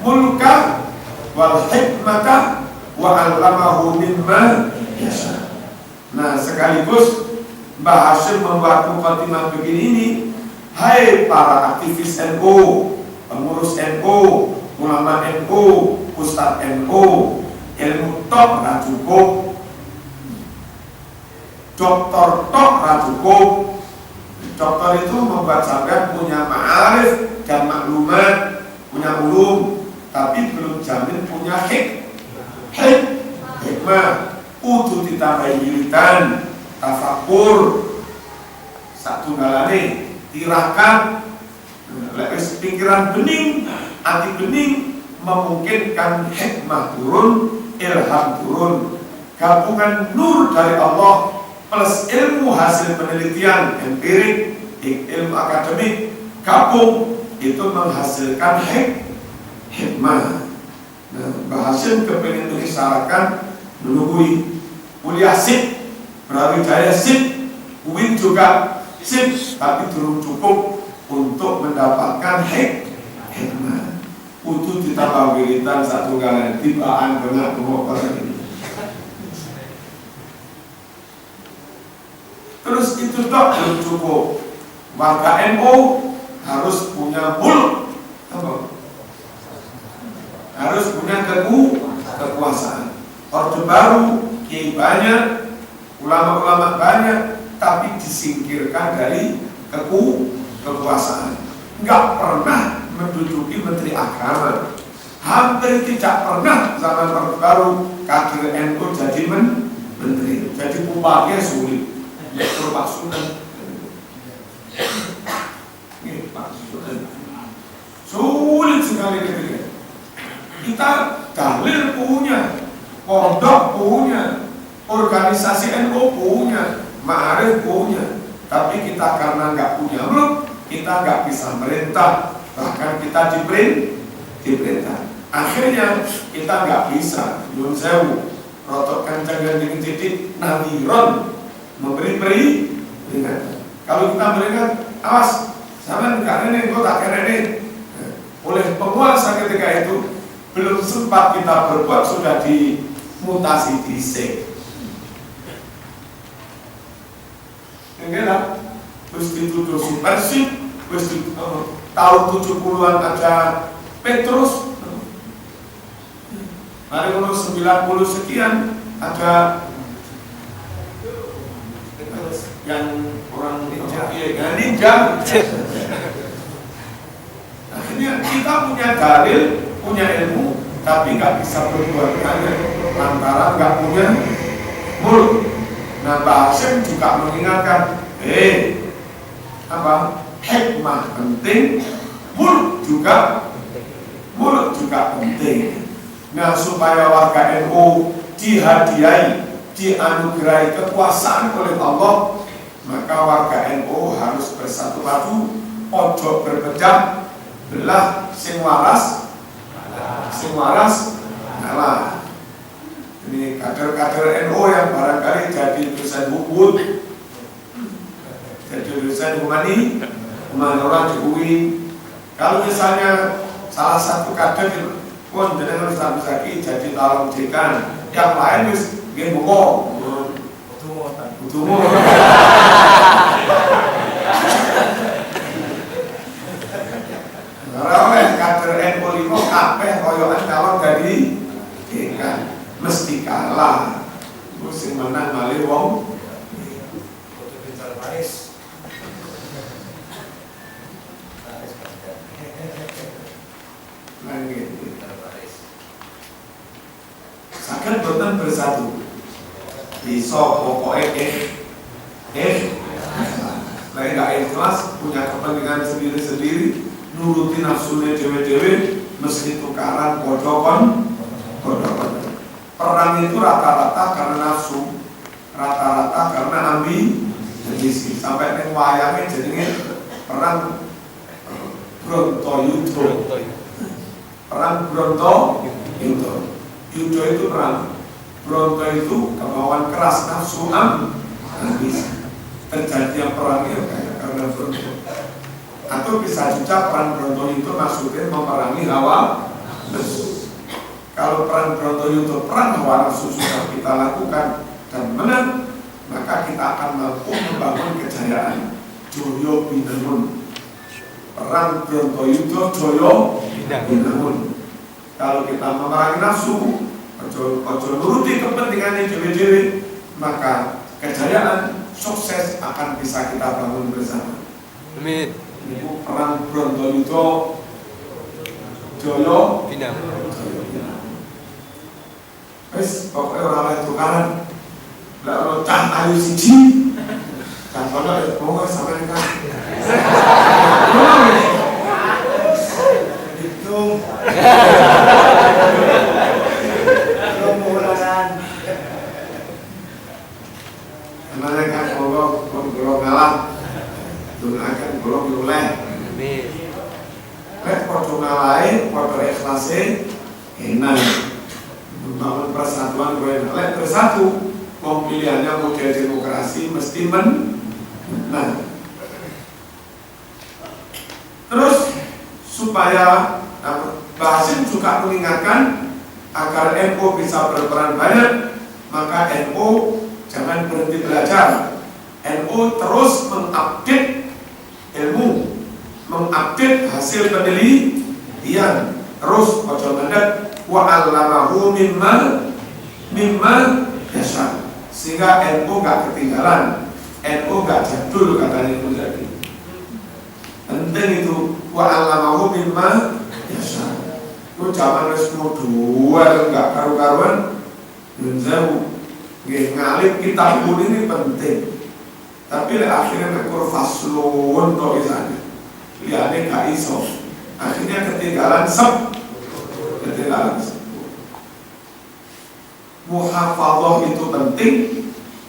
mulka wal hikmata wa 'allamahu mimma yasha. Nah, sekaligus Mbah Hashim membuat mukadimah begini ini, hai para aktivis NU, pengurus NU, ulama NU, ustadz NU, ilmu tok ra cukup, dokter tok ra cukup. Dokter itu membuat sampai punya ma'arif dan maklumat, punya ulum, tapi belum jamin punya hikmah. Kudu ditambahi wiridan, tafakur, satu galane, tirakat, pikiran bening, hati bening, memungkinkan hikmah turun, ilham turun, gabungan nur dari Allah plus ilmu hasil penelitian empirik, ilmu akademik gabung itu menghasilkan hikmah. Nah, Mbah Hashim kepingin mengisyaratkan menunggui kuliah sip, Brawijaya sip, UIN juga sip, tapi belum cukup untuk mendapatkan hikmah. Kudu ditambah wiridan satu kali tibaan benar orang ini. Terus itu tak belum cukup. Warga NU harus punya harus punya kekuasaan. Orde Baru, kiai banyak, ulama-ulama banyak, tapi disingkirkan dari kekuasaan. Enggak pernah menduduki menteri agama. Hampir tidak pernah zaman Orde Baru kader NU jadi menteri. Jadi bupatinya sulit. Lektor Pak Sunan, Pak Sunan, sulit sekali ketika kita punya. Tapi kita karena nggak punya mulk, kita nggak bisa merintah, bahkan kita diperintah. Akhirnya kita nggak bisa nyun sewu, rotok kancang dan dengan titik nadiron, memberi peringatan. Kalau kita berikan, awas, sama nggak ini, kok tak kira ini. Oleh penguasa ketika itu belum sempat kita berbuat sudah dimutasi disek. Enggak, terus dituduh Persib, terus tahun 70-an ada Petrus, hari 90 sekian ada yang orang ninja. Akhirnya kita punya dalil, punya ilmu, tapi nggak bisa berbuat banyak lantaran nggak punya mulk. Nah, Mbak Hasyim juga mengingatkan, hikmah penting, mulk juga penting. Nah, supaya warga NU dihadiahi, dianugerahi kekuasaan oleh Allah, maka warga NU harus bersatu padu, ojo berpecah belah, sing waras ngalah. Ini kader-kader NU yang barangkali jadi dosen hukum, jadi dosen humani orang di UI. Kalau misalnya salah satu kader pun dengan Ustaz Zaki jadi calon dekan, yang lain wis nggih monggo butuh oleh kader NU 5 kabeh koyokan calon jadi dekan mesti kalah. Sing menang malih wong pintar Paris. Sakit boten bersatu. Bisa pokoknya lain gak ikhlas, punya kepentingan sendiri-sendiri, nuruti nafsunya dewe-dewe, mesti tukaran kodokon. Perang itu rata-rata karena nafsu, rata-rata karena ambisi. Sampai neng wayangnya jadinya perang Brontoyudo. Perang Brontoyudo. Yudo itu perang, Bronto itu kemauan keras, nafsu ambisi. Terjadinya perang itu karena Bronto. Atau bisa juga perang Bronto itu maksudnya memerangi hawa nafsu. Kalau perang Brontoyudo, perang hawa nafsu sudah kita lakukan dan menang, maka kita akan mampu membangun kejayaan Joyo Binangun. Perang Brontoyudo, Joyo Binangun. Kalau kita memerangi nafsu, ojo nuruti kepentingan dewe-dewe, maka kejayaan, sukses akan bisa kita bangun bersama. Amin. Itu perang Brontoyudo, Joyo Binangun. Wes, pokoknya orang lain tukaran. Lah orang cah ayu siji, cah kono mau sampai nikah. Hitung. Rombongan. Emangnya kan kalau ngalah, doakan kalau nyuleh. Lek podo ngalahin, podo ikhlasin, enak. Membangun persatuan oleh bersatu, pemilihannya model demokrasi mesti menang. Terus supaya Mbak Hasyim juga mengingatkan agar NU bisa berperan banyak, maka NU jangan berhenti belajar. NU terus mengupdate ilmu, mengupdate hasil penelitian, terus ojo mendet wa 'allamahu mimma yasha, sehingga NU gak ketinggalan, NU gak jadul katanya itu tadi. Penting itu wa 'allamahu mimma yasha. Itu zaman wis dual gak karu-karuan, jauh ngalim kitab pun ini penting. Tapi akhirnya kur faslun kok isane liane gak iso, akhirnya ketinggalan muhafadzah itu penting,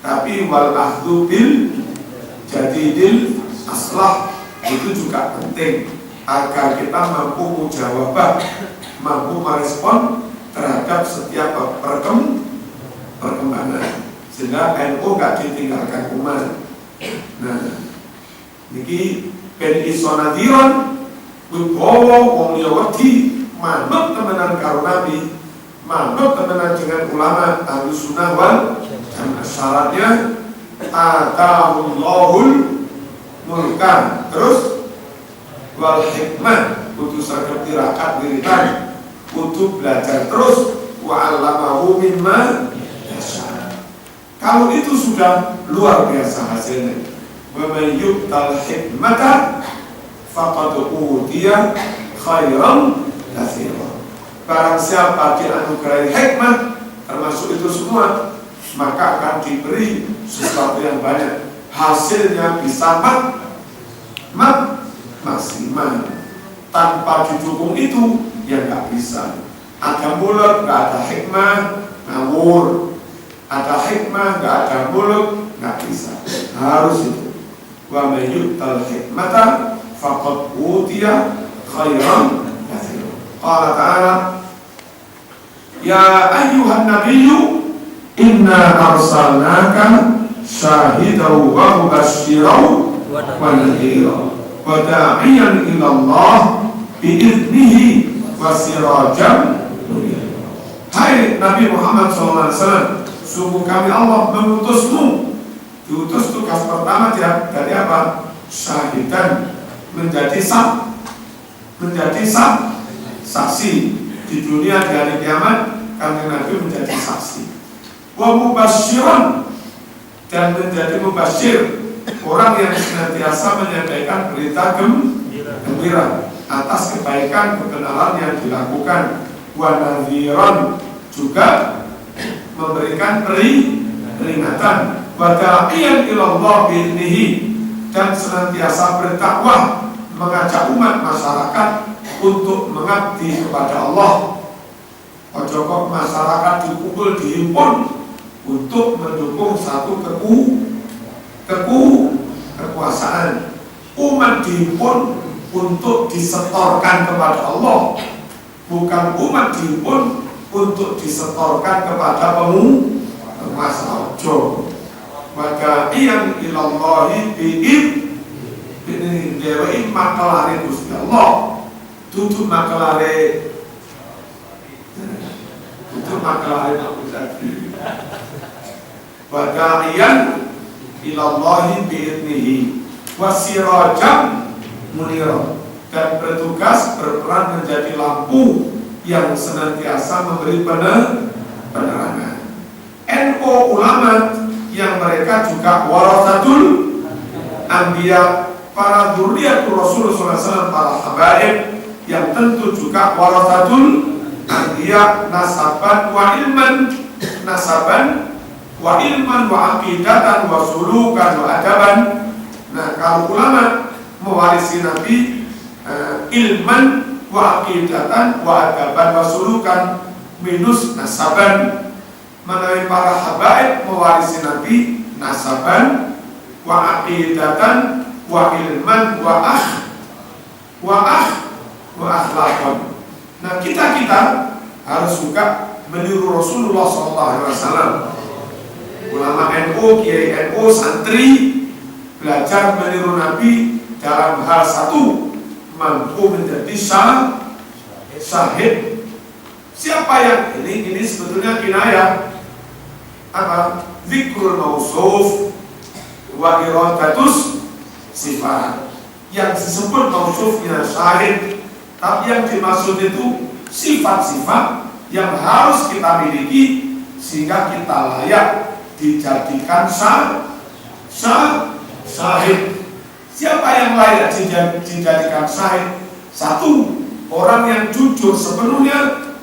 tapi wal akhdhu bil syadidil aslah itu juga penting agar kita mampu mujawabah, mampu merespon terhadap setiap perkembangan sehingga NU gak ditinggalkan umat. Nah, niki ben iso nadiron wibawa wong liya wedi manut temenan karo Nabi, manut temenan dengan ulama Ahlus Sunnah wal Jamaah. Syaratnya atahumullahul mulkan, terus wal hikmah, kudu saged tirakat wiridan, kudu belajar terus, wa 'allamahu mimma yasha. Kalau itu sudah luar biasa hasilnya. Wa may yu'tal hikmata faqad utiya khairan katsiran. Barang siapa dianugerahi hikmah termasuk itu semua, maka akan diberi sesuatu yang banyak. Hasilnya bisa maksimal. Tanpa didukung itu ya nggak bisa. Ada mulut nggak ada hikmah, ngawur. Ada hikmah nggak ada mulut, nggak bisa. Harus itu. Wa may yu'tal hikmata faqad utiya khairan katsiran. Qala ta'ala ya ayyuhan nabiyyu inna arsalnaka syahidan wa mubasysyiran wa nadhiran wa da'iyan ila Allah bi'idnihi wa sirajan munira. Hai Nabi Muhammad SAW, sungguh kami Allah mengutusmu. Diutus tugas pertama dari apa? Syahidan, menjadi saksi di dunia di hari kiamat. Kami Nabi menjadi saksi. Wa mubasysyiran, dan menjadi mubasyir, orang yang senantiasa menyampaikan berita gembira atas kebaikan kebenaran yang dilakukan. Wa nadhiran, juga memberikan peringatan. Wa da'iyan ila Allah bi'idnihi, dan senantiasa berdakwah, mengajak umat masyarakat untuk mengabdi kepada Allah. Ojo kok masyarakat dikumpul dihimpun untuk mendukung satu kekuasaan. Umat dihimpun untuk disetorkan kepada Allah, bukan umat dihimpun untuk disetorkan kepada penguasa. Ojo. Maka yang ilallahi bi'id dewi makalare Gusti Allah, tutup makalare wada'iyan ilallahi bi'idnihi wasirajan munira, dan bertugas berperan menjadi lampu yang senantiasa memberi penerangan. NU ulama yang mereka juga warasatul anbiya, para dzurriyyatul Rasulullah SAW, para habaib yang tentu juga warasatul anbiya, nasaban wa ilman wa aqidatan wa sulukan wa adaban. Nah, kalau ulama mewarisi Nabi ilman wa aqidatan wa adaban wa sulukan minus nasaban. Menawi para habaib mewarisi Nabi nasaban wa aqidatan wa ilman wa akhlaqan. Nah, kita harus juga meniru Rasulullah SAW. Ulama NU, kiai NU, santri belajar meniru Nabi dalam hal satu, mampu menjadi syahid. Siapa yang ini sebetulnya kinayah apa? Zikrul mausuf wa iradatus sifat. Yang disebut mausufnya syahid, tapi yang dimaksud itu sifat-sifat yang harus kita miliki sehingga kita layak dijadikan syahid. Siapa yang layak dijadikan syahid? Satu, orang yang jujur sepenuhnya,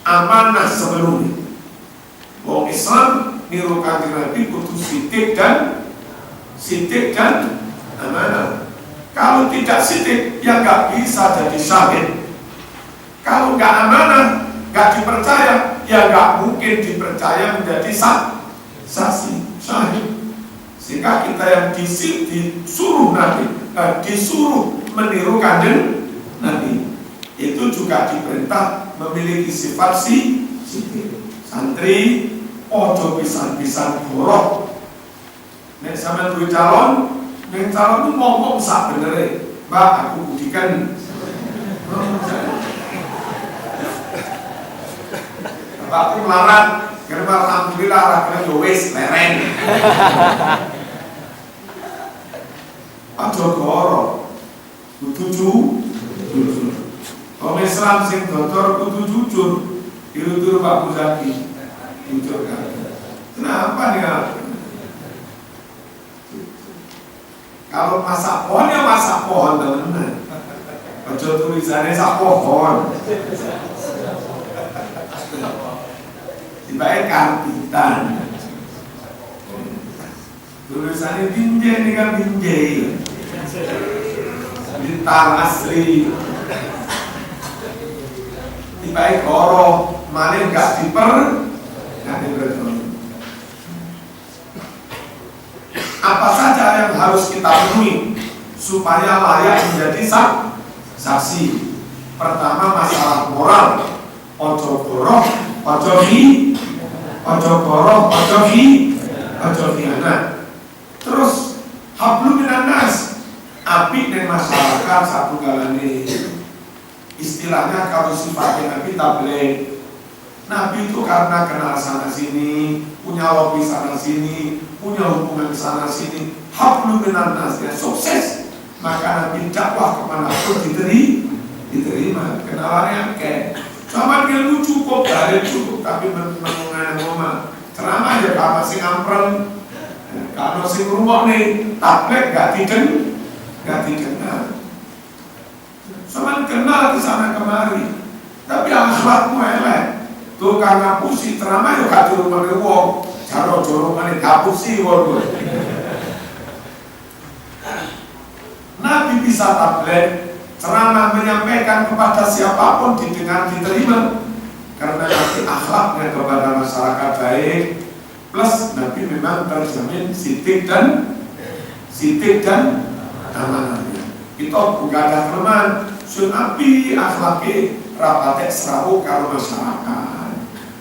amanah sepenuhnya. Wong Islam niru kanjeng Nabi kudu sidik dan amanah. Kalau tidak sidik, ya nggak bisa jadi syahid. Kalau nggak amanah, nggak dipercaya, ya nggak mungkin dipercaya menjadi saksi syahid. Sehingga kita yang disuruh Nabi, disuruh meniru kanjeng Nabi, itu juga diperintah memiliki sifat sidik. Santri ojo pisan-pisan borok. Nek sampean duwe calon, nek calon itu ngomong sak benere, Mbak aku budikan. Bapakku melarat, karena alhamdulillah rakyatnya yowes leren. Ojo goro, kudu jujur. Om Islam sing dotor kudu jujur. Dirutur Pak Muzaki, jujur kan? Kenapa nih? Kalau masak pohon ya masak pohon teman-teman. Ojo tulisannya sak pohon. Tiba-tiba karbitan. Tulisannya binjai ini kan binjai. Bintang asli. Tiba-tiba koro. Mana nggak diperjuangkan. Apa saja yang harus kita penuhi supaya layak menjadi saksi? Pertama masalah moral, ojo goroh, ojo khianat. Terus hablum minan nas, apik ning masyarakat satu galane. Istilahnya kalau sifatnya Nabi tabligh. Nabi itu karena kenal sana sini, punya lobby sana sini, punya hubungan sana sini, hablum minan nas, ya sukses. Maka Nabi dakwah kemanapun diterima. Kenalannya kayak sama dia lu cukup, dari cukup, tapi mengenai ngomong ceramah aja kalau sing ampreng, kalau sing rumah nih tabligh gak didengar. Sama kenal di sana kemari, tapi akhlakmu elek. Tuh karena pusi ceramah yo gak turun meneh wong, jaro-jaro meneh kapusi wong. Nabi bisa tabligh, ceramah menyampaikan kepada siapapun didengar diterima karena Nabi akhlaknya kepada masyarakat baik, plus Nabi memang terjamin sidik dan amanahnya. Kita bukan ada kelemahan, sun Nabi akhlaknya rapatnya serawu kalau masyarakat.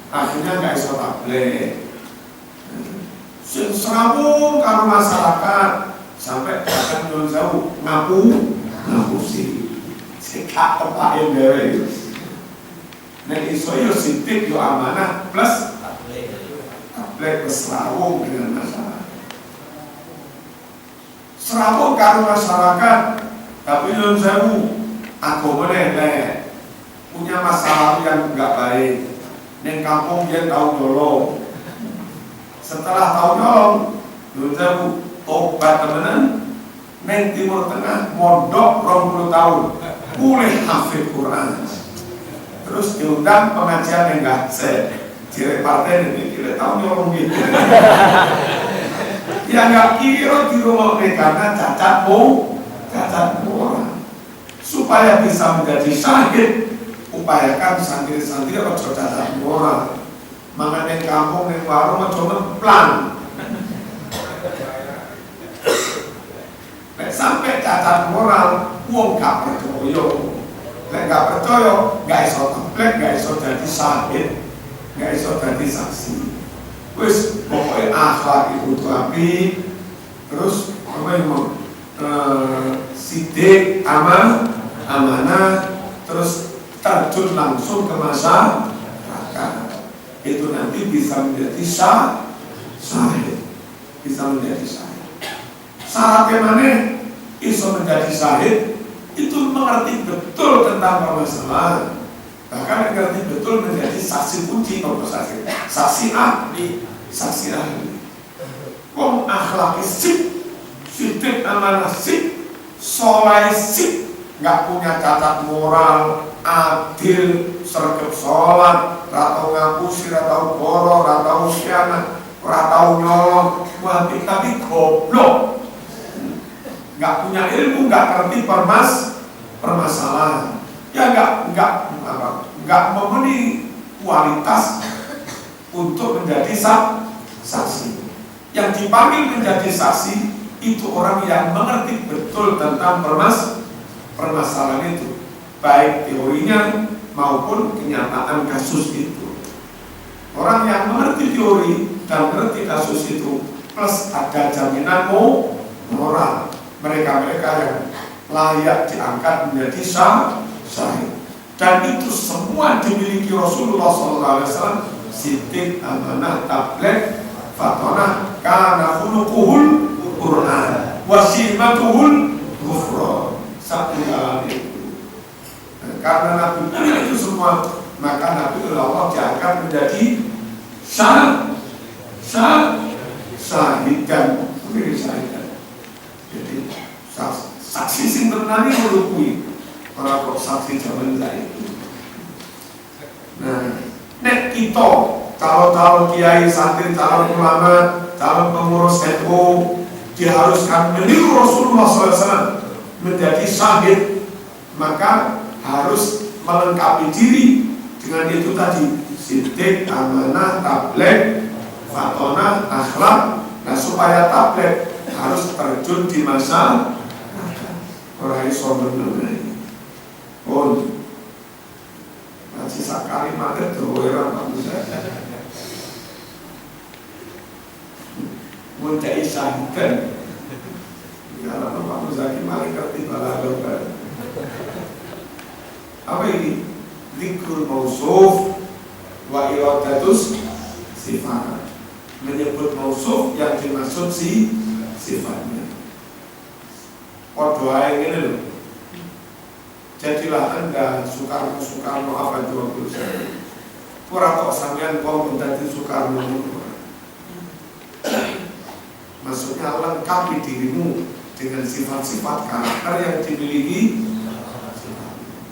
Akhirnya nggak iso tabligh. Serawu kalau masyarakat sampai bahkan nyuwun sewu ngapusi. Sikap tepain dewe. Nek iso yo sidik yo amanah plus tabligh serawu dengan masyarakat. Serawu kalau masyarakat tapi nyuwun sewu agama elek. Punya masalah yang enggak baik. Neng kampung dia tahu nyolong. Setelah tahu nyolong, dulu tobat temenan. Neng Timur Tengah mondok 20 tahun, boleh hafid Quran. Terus diundang pengajian yang enggak ciri partai ini kira tahu nyolong gitu. Ya enggak kira di rumah nih karena cacat orang. Supaya bisa menjadi syahid, upayakan santri-santri ojo cacat moral. Mangan ning kampung ning warung ojo ngeplang. Nek sampai cacat moral, wong gak percaya. Nek gak percaya, gak iso tabligh, gak iso jadi syahid, gak iso jadi saksi. Wis pokoknya akhlak itu api. Terus apa yang sidik amanah, terus terjun langsung ke masyarakat, itu nanti bisa menjadi syahid, bisa menjadi syahid. Syaratnya mana iso menjadi syahid itu mengerti betul tentang permasalahan, bahkan mengerti betul menjadi saksi kunci, saksi ahli. Wong akhlak sip, sidik amanah sip, soleh sip, nggak punya cacat moral, adil, sergap sholat, ratau ngapusi, ratau borok, ratau khianat, ratau nyolong, tapi goblok, nggak punya ilmu, nggak ngerti permasalahan, ya nggak memenuhi kualitas untuk menjadi saksi. Yang dipanggil menjadi saksi itu orang yang mengerti betul tentang permasalahan itu, baik teorinya maupun kenyataan kasus itu. Orang yang mengerti teori dan mengerti kasus itu, plus ada jaminan moral, mereka-mereka yang layak diangkat menjadi syahid. Dan itu semua dimiliki Rasulullah SAW. Siddiq, amanah, tabligh, fatonah, kana khuluquhul Quran, wasimatuhul ghufran. Satu dalam itu. Karena Nabi itu semua, maka Nabi Allah diangkat menjadi syahidan. Jadi saksi sing tenan iki kuwi. Ora kok saksi zaman itu. Nah, nek kita calon kiai, santri, calon ulama, calon pengurus NU diharuskan meniru Rasulullah SAW menjadi syahid, maka harus melengkapi diri dengan itu tadi: siddiq, amanah, tabligh, fatonah, akhlak. Nah, supaya tabligh harus terjun di masa orang iso menenai. Masih sakali mati doeran Pak Muzaki. Menjadi syahidan. Kalau Pak Muzaki maling ngerti balaga. Apa ini? Zikrul mausuf wa iradatus sifat. Menyebut mausuf yang dimaksud sifatnya. Doa yang ini loh. Jadilah Anda Soekarno apa 20 saya. Kurang kok sampean kau menjadi Soekarno. Maksudnya lengkapi dirimu dengan sifat-sifat karakter yang dimiliki.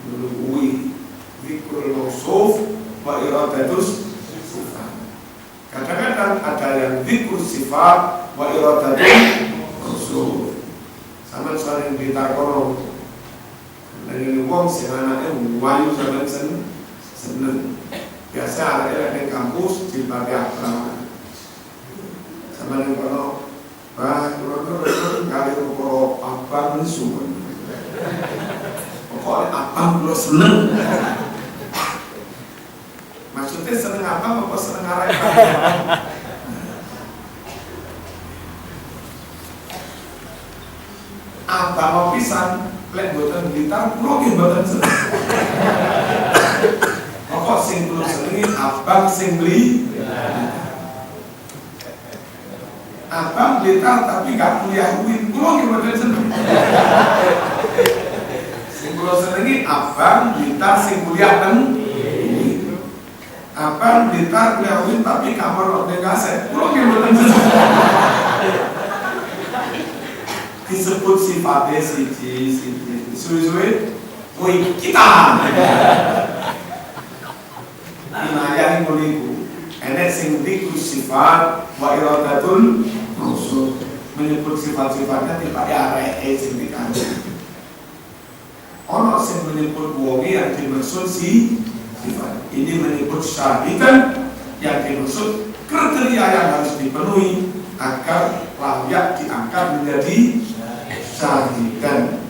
Melalui zikrul mausuf wa iradatus sifat. Kadang-kadang ada yang zikrul sifat wa iradatus mausuf. Sama soal yang ditarkono. Lagi wong sing anake wayu sampean seneng. Biasa ada di kampus di bagian asrama. Sama ning kono, bah turun kali karo abang nesu. Pokoknya abang lo seneng. Maksudnya seneng apa seneng arek? Abang mau pisan lek boten gitar, kulo nggih boten seneng. Pokok sing kulo senengi abang sing beli. Abang gitar tapi gak kuliah kuwi, kulo nggih boten seneng. Sing kulo senengi abang gitar sing kuliah teng. Abang gitar kuliah kuwi tapi kamar nek kaset, kulo nggih boten seneng. Disebut sifatnya siji suwe-suwe woi kita inayah nguliku enek sing dikru sifat wa iradatul mausuf, menyebut sifat-sifatnya tidak arek sing dikandung. Ono sing menyebut wonge yang dimaksud sifat. Ini menyebut syahidan yang dimaksud kriteria yang harus dipenuhi agar layak diangkat menjadi syahidan.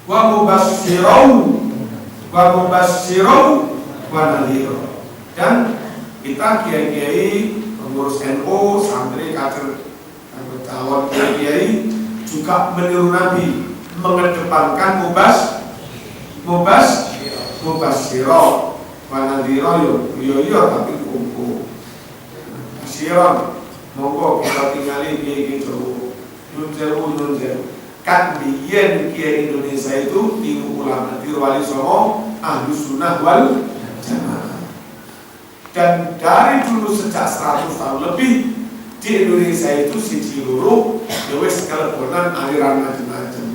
Wa mubasyirau wa nadhirau. Dan kita kiai-kiai pengurus NU, santri, kader, calon kiai juga meniru Nabi, mengedepankan mubasyirau wa nadhirau. Yo tapi kumpul basyiran. Monggo kita tinggali gitu. Nun jero. Kan biyen kiai Indonesia itu tiru ulama, tiru wali songo, ahlus sunnah wal jamaah. Dan dari dulu sejak 100 tahun lebih di Indonesia itu siji loro ya wis kelebonan aliran macam-macam.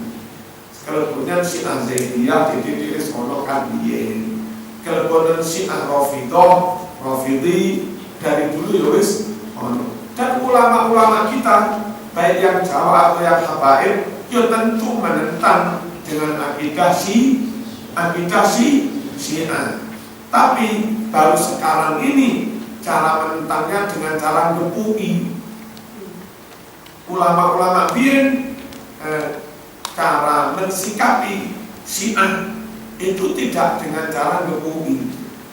Kelebonan Syiah Zaidiyah ditulis ono kan biyen. Kelebonan Syiah Rafidhi dari dulu ya wis ono. Dan ulama-ulama kita baik yang Jawa atau yang Habaib, ya tentu menentang dengan akidah Syiah. Tapi baru sekarang ini cara menentangnya dengan cara ngepui. Ulama-ulama biyen cara mensikapi Syiah itu tidak dengan cara ngepui.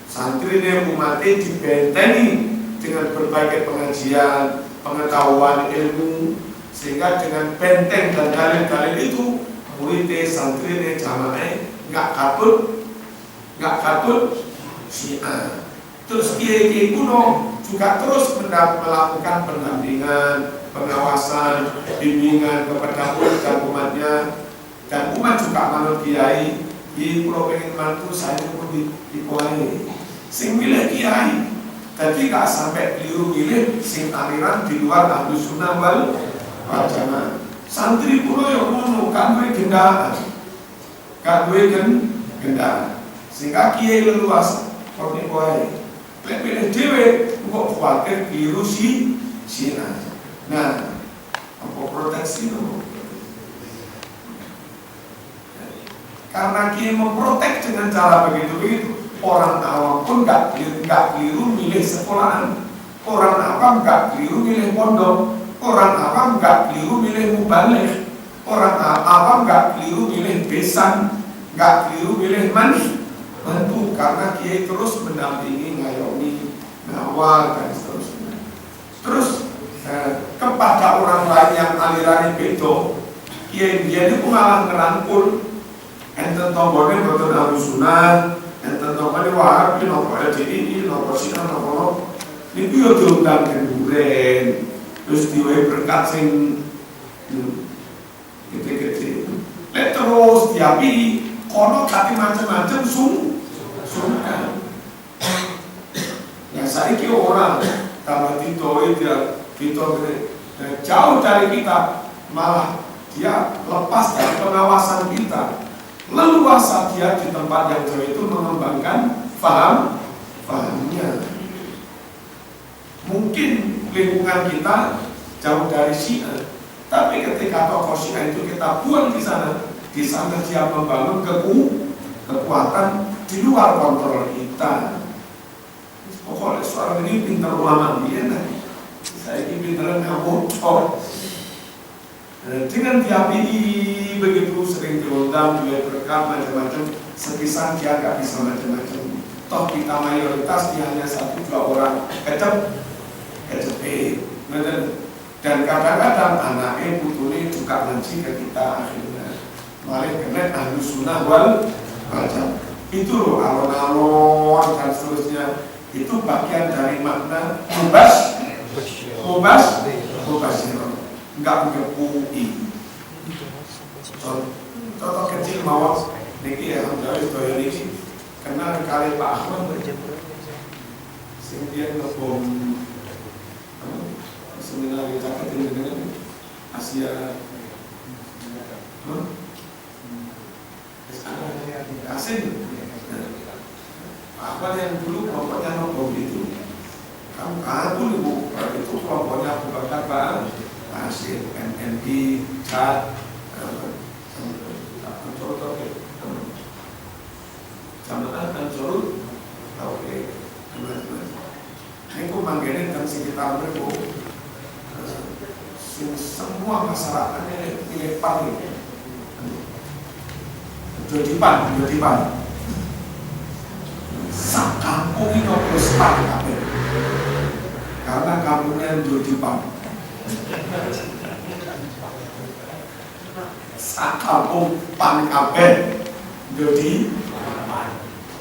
Santri ini umatnya dibenteni dengan berbagai pengajian, pengetahuan ilmu, sehingga dengan benteng dan dalil-dalil itu muridnya, santri ini, jamaah nggak katut Syiah. Terus kiai-kiai kuno juga terus melakukan pendampingan, pengawasan, bimbingan kepada murid dan umatnya, dan umat juga manut kiai. Kalau pengen mantu saya pun dikuai. Sing milih kiai, jadi gak sampai keliru milih sing aliran di luar Ahlus Sunnah wal Jamaah. Santri kulo yang ngono kan duwe gendaan, sehingga kiai leluasa kok dikuai. Lek pilih dhewe kok kuwatir keliru Syiah. Nah, apa proteksi itu? Karena kiai memprotek dengan cara begitu, orang awam pun nggak keliru milih sekolahan, orang awam nggak keliru milih pondok, orang awam nggak keliru milih mubaligh, orang awam nggak keliru milih besan, nggak keliru milih mantu, karena kiai terus mendampingi, ngayomi, ngawal dan seterusnya. Terus kepada orang lain yang alirannya beda, kiai dia itu malah ngerangkul. Enten tombone boten Ahlus Sunnah, enten tombone Wahabi, nopo LDI, nopo Syiah, nopo niku yo diundang kenduren. Terus diwehi berkat sing gede-gede. Lek terus diapi kono kate macam-macam sungkan. Ya saiki ora tambah ditoi dia jauh dari kita, malah dia lepas dari pengawasan kita. Leluasa dia di tempat yang jauh itu mengembangkan fahamnya. Mungkin lingkungan kita jauh dari Syiah, tapi ketika tokoh Syiah itu kita buang di sana dia membangun kekuatan di luar kontrol kita. Pokoknya soal ini pintar ulama dia, saya ini pintar ngabocor. Dengan diapi begitu sering diundang, dia berkat macam-macam, sepisan dia nggak bisa macam-macam. Toh kita mayoritas dia hanya 1-2 orang kecepet, dan kadang-kadang anaknya putune juga ngaji ke kita akhirnya malah kena Ahlus Sunnah wal Jamaah. Itu loh alon-alon dan seterusnya, itu bagian dari makna mubas nggak ngepui. Contoh kecil mawar niki alhamdulillah doya niki kenal kali Pak Ahmad sing dia ngebom seminar di Jakarta dengan Asia asing. Pak Ahmad yang dulu kelompoknya ngebom itu kamu kabul ibu, itu kelompoknya Abu Bakar Pak Asir, MNI, CAD, Jamaah Ansarul Tauhid. Ini aku manggilnya tentang sekitar mereka. Semua masyarakatnya pilih paling. Jodipan. Sak kampung ini harus pakai. Karena kampungnya Jodipan. Sak kampung pan kabeh jadi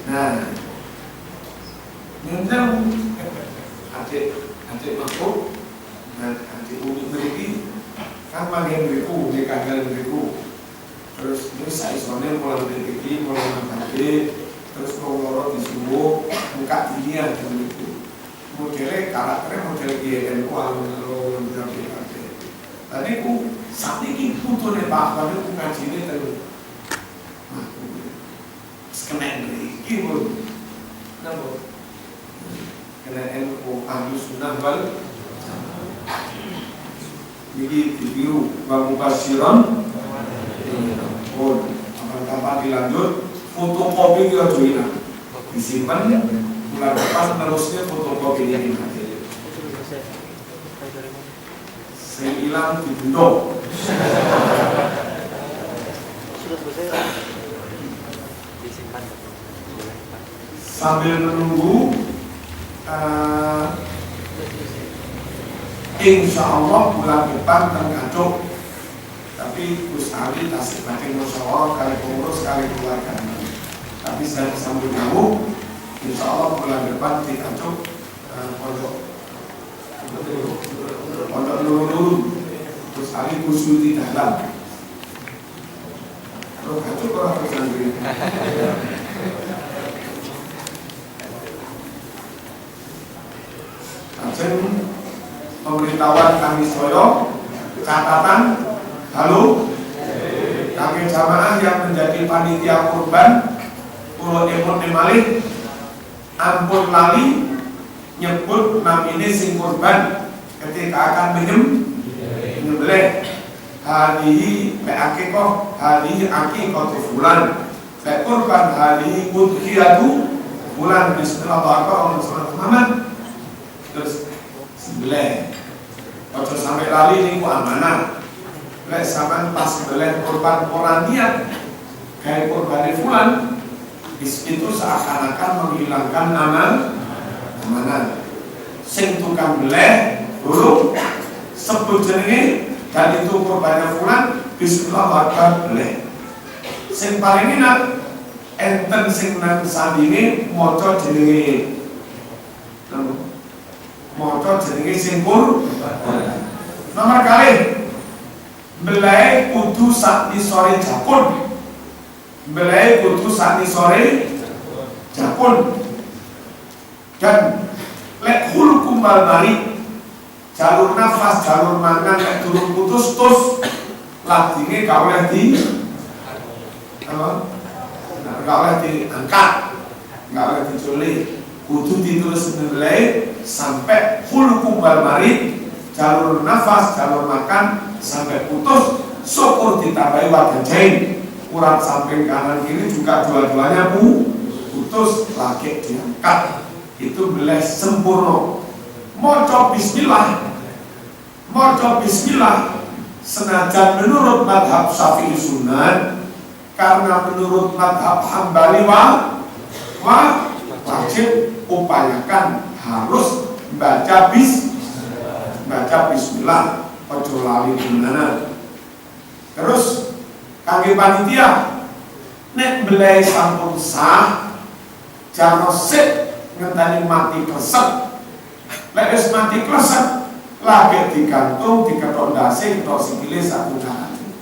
nah nyundang adik makhluk dan adik umi mereka kan bagian beriku di kagak beriku terus ini saya soalnya mulai dari mulai nanti terus ngomong disuruh buka dunia dan beriku modelnya karakternya model GNU alun-alun dan tadi ku saat ini putusnya Pak Ahmad itu ngaji ini terus kena ini pun kenapa? Kena NU Ahlus Sunnah wal Jamaah jadi dibiru bangun basiran pun kapan-kapan dilanjut fotokopi kita joinan disimpan bulan depan terusnya fotokopi ini nanti. Saya hilang di bundok. Sambil menunggu, insya Allah bulan depan terkacau. Tapi Gus Ali tasik makin musyawarah kali pengurus kali keluarga. Tapi saya sambut kamu, insya Allah bulan depan dikacau pondok Nurul Gus Ali khusus di dalam. Kalau kacau orang pesantren. Ajeng pemberitahuan kami soyo catatan. Halo, kami jamaah yang menjadi panitia kurban Pulau Emon Malih ampun lali nyebut namine sing kurban ketika akan menyembelih hadihi akikoh hadihi akikoh fulan kurban hadihi udhiyatu fulan bismillahirrahmanirrahim terus sembelih ojo sampai lali niku amanah. Lek sampean pas belen kurban orang niat kayak kurban fulan itu seakan-akan menghilangkan amanah. Sing tukang beleh buruk sebut jenenge dan itu kurbannya fulan bismillah akbar beleh. Sing paling enak enten sing nang sandinge maca jenenge sing kurban. Nomor kali belai kudu sakni sore jakun. Belai kudu sakni sore jakun. Dan lek hulu kumbal mari jalur nafas, jalur mangan lek turun putus tus ladinge gak oleh di gak oleh diangkat, gak oleh diculik. Kudu diterus belai sampai hulu kumbal mari jalur nafas, jalur makan sampai putus, syukur ditambahi wadah jain kurang samping kanan kiri juga dua-duanya putus lagi diangkat, itu belah sempurna. Moco bismillah senajan menurut madhab Syafi'i Sunan, karena menurut madhab Hambali wajib upayakan harus baca bismillah ojo lali gimana. Terus kangge panitia nek belai sampun sah jano sik ngenteni mati klesek. Lek wis mati klesek lagi digantung diketok ndase ketok sikile satu kali.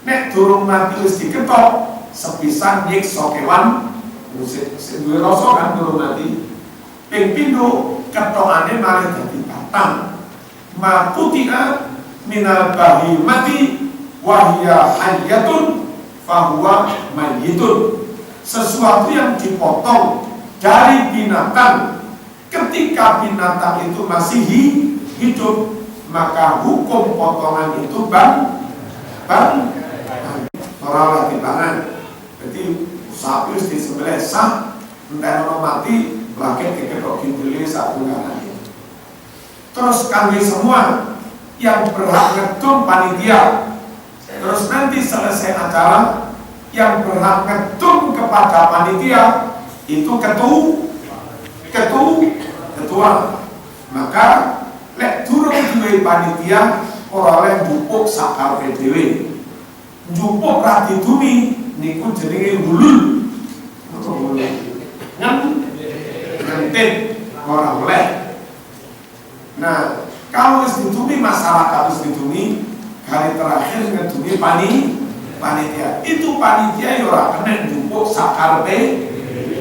Nek durung mati wis diketok sepisan nyiksa kewan musik duwe rasa kan durung mati. Ping pindho ketokane malah dadi batang. Makutia minal bahimati wahya hayyatun fahuwa mayyitun. Sesuatu yang dipotong dari binatang ketika binatang itu masih hidup, maka hukum potongan itu bang orang lagi tangan. Jadi sapi disembelih sah entah orang mati lagi diketok gindele satu kali. Terus kami semua yang berhak ngedum panitia. Terus nanti selesai acara yang berhak ngedum kepada panitia itu ketua. Maka lek durung duwe panitia ora oleh njupuk sakarepe dhewe. Njupuk ra didumi niku jenenge hulul. Ngentit ora oleh. Nah, kalau wis ditumi masyarakat wis ditumi, hari terakhir ngedumi panitia. Itu panitia ya ora kena njupuk sakarepe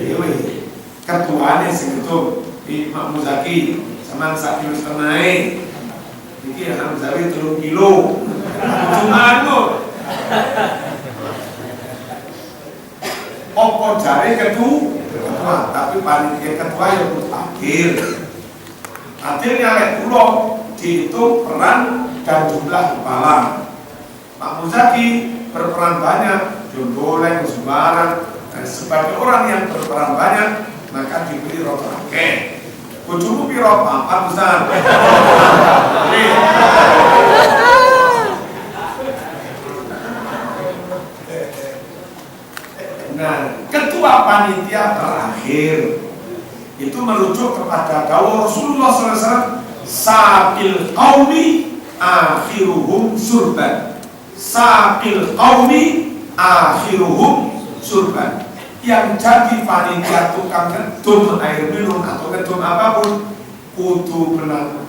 dhewe. Ketuane sing itu Pak Muzaki sama sak kilo setengah. Iki anak Zawi 3 kilo. Cuma kok. Opo jare ketua, tapi panitia ketua ya akhir. Akhirnya lek kula dihitung peran dan jumlah kepala. Pak Muzaki berperan banyak, Jondoleng, Sembarang, sebagai orang yang berperan banyak maka diberi rokok. Oke. Bojomu piro? 4 Ustaz. Nah, ketua panitia terakhir itu merujuk kepada dawuh Rasulullah SAW, saqil qaumi akhiruhum surban. Saqil qaumi akhiruhum surban. Yang jadi panitia tukang ngedum air minum atau ngedum apapun kudu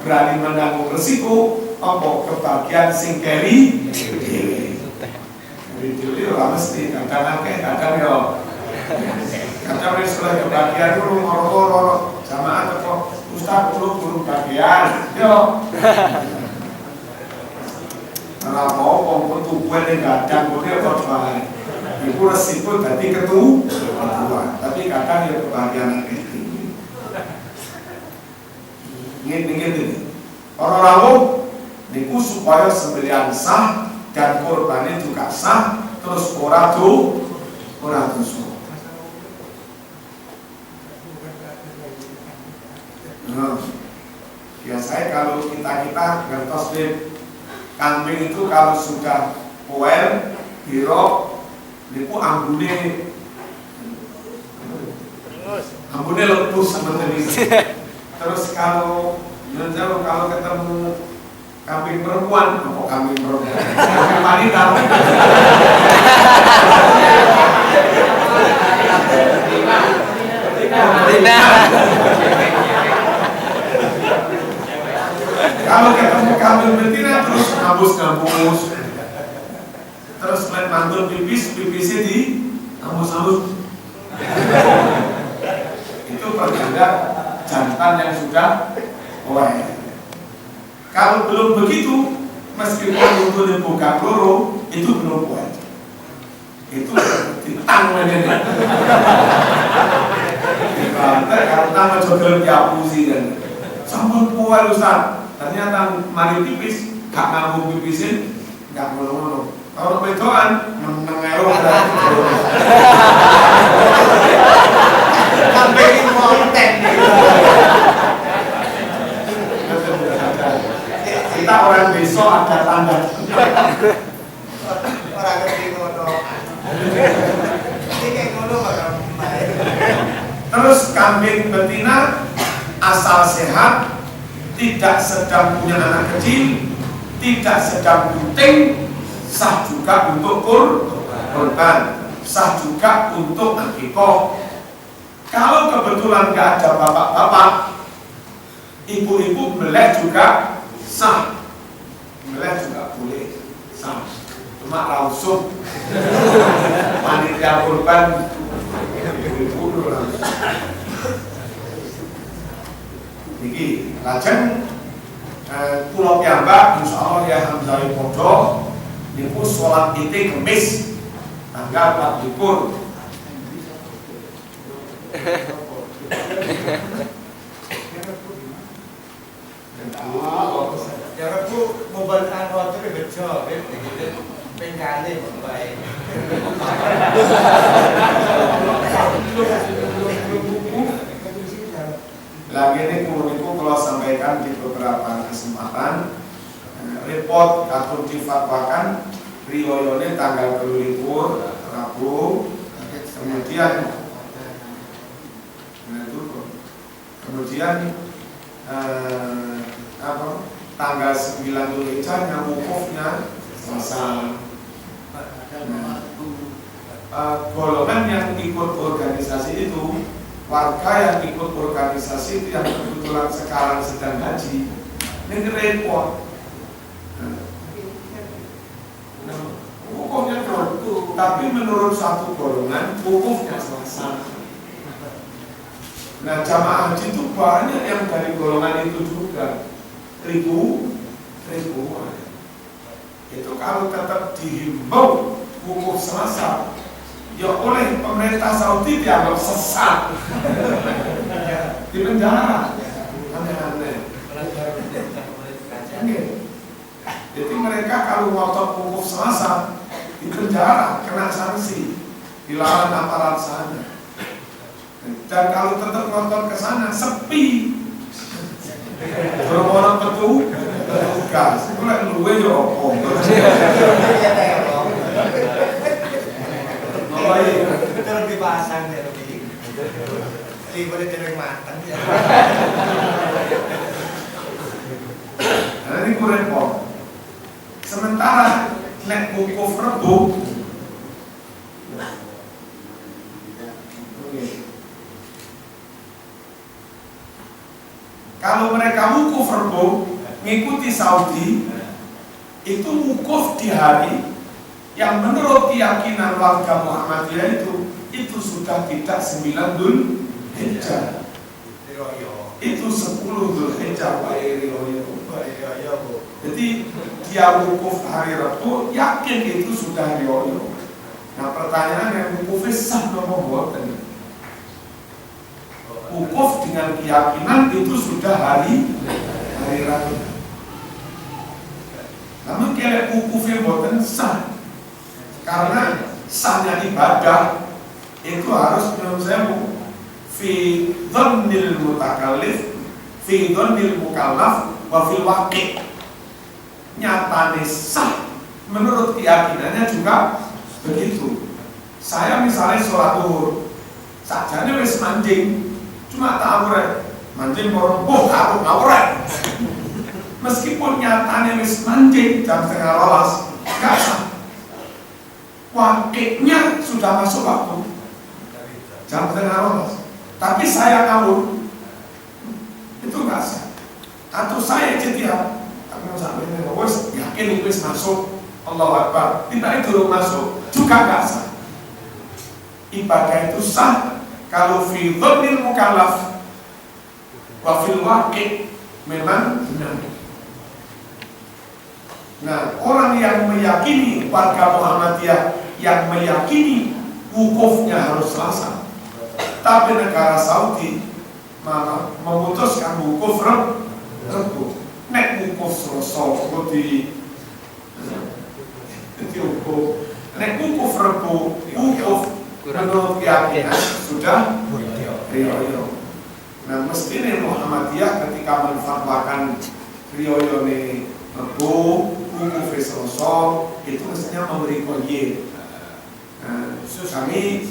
berani menanggung resiko apa kebagian sing keri dhewe ora mesti kadang yo kadang wis oleh kebagian kulo moro-moro jamaah kok Ustaz kulo burung bagian yo ora mau wong tuku ning gadang kene kok wae iku resiko dadi ketua tapi kadang ya kebagian ini orang rawuh niku supaya sembelihan sah dan korbannya juga sah terus ora dosa. Nah, biasanya kalau kita ngertos deh kambing itu kalau sudah poel birok niku ambune letus seperti ini. Terus kalau ketemu kambing perempuan, kambing wanita. Kalau ketemu kambing betina terus ngabus, terus lihat mantul pipisnya di ngabus. Itu pertanda jantan yang sudah poel. Kalau belum begitu, meskipun untuk dibuka loro, itu belum poel. Itu ditang ini. Kalau tang jogel diapusi dan sampun poel Ustaz. Ternyata mari pipis, gak ngambung pipisin, gak ngono-ngono. Kalau bedoan, menengero sampai konten. Kita orang besok ada tanda. Orang ngerti ngono. Ini kayak ngono bakal main. Terus kambing betina asal sehat, tidak sedang punya anak kecil, tidak sedang bunting, sah juga untuk kurban, sah juga untuk akikoh. Kalau kebetulan nggak ada bapak-bapak, ibu-ibu meleh juga sah, meleh juga boleh sah. Cuma langsung panitia kurban ibu-ibu langsung. Niki lajeng kula piyambak insyaallah ya hamzah podo niku salat Id Kemis tanggal 24. Ya aku mobile anwar itu bejo, pengkali baik. Lagi ini kalau sampaikan di beberapa kesempatan report atau difatwakan riwayatnya tanggal 21 Rabu, kemudian tanggal 9 Dzulhijjah yang wukufnya Selasa. Golongan yang ikut organisasi itu, warga yang ikut organisasi itu yang kebetulan sekarang sedang haji, ini repot. Wukufnya tapi menurut satu golongan wukufnya Selasa. Nah, jamaah haji itu banyak yang dari golongan itu juga ribuan. Itu kalau tetap dihimbau wukuf Selasa, ya oleh pemerintah Saudi dianggap sesat, di penjara, aneh-aneh. Jadi mereka kalau ngotot wukuf Selasa di penjara, kena sanksi, dilarang aparat sana. Dan kalau tetap nonton ke sana sepi. Orang petugas, itu lek luwe yo opo. Terus dipasang deh lebih. Daripada dereng matang ya. Nah, ini repot. Sementara nek wukuf Rebo kalau mereka wukuf Rebo mengikuti Saudi, itu wukuf di hari yang menurut keyakinan warga Muhammadiyah itu sudah tidak 9 Dzulhijjah. Itu 10 Dzulhijjah Pak Iriyoyo. Jadi dia wukuf hari Rabu, yakin itu sudah Iriyoyo. Nah pertanyaannya, wukufnya sah nopo mboten? Wukuf dengan keyakinan itu sudah hari Rabu. Namun kalau wukufnya mboten sah, karena sahnya ibadah itu harus menurut saya fi dhannil mutakallif, fi dhannil mukallaf, wa fil waqi'. Nyatane sah menurut keyakinannya juga begitu. Saya misalnya sholat zuhur, sajane wis manjing, cuma tak awre, manjing morong aku ngawre. Meskipun nyatane wis manjing jam 11:30, gak sah. Wakilnya sudah masuk waktu jam 11:30, tapi saya ngawur, itu gak sah. Atau saya cetia, tapi sampai ini wis yakin wis masuk, Allahu Akbar, tidak itu masuk, juga gak sah. Ibadah itu sah kalau fi dhannil mukallaf wa fil waqi' memang benar. Nah, orang yang meyakini, warga Muhammadiyah yang meyakini wukufnya harus Selasa, tapi negara Saudi malah memutuskan wukuf Rebo. Nek wukuf Selasa di wukuf, nek wukuf Rebo, wukuf menurut keyakinan sudah riyoyo. Nah, mestinya Muhammadiyah ketika menfatwakan riyoyo ini Rebo, wukuf Selasa, itu mestinya memberi koyir. Kami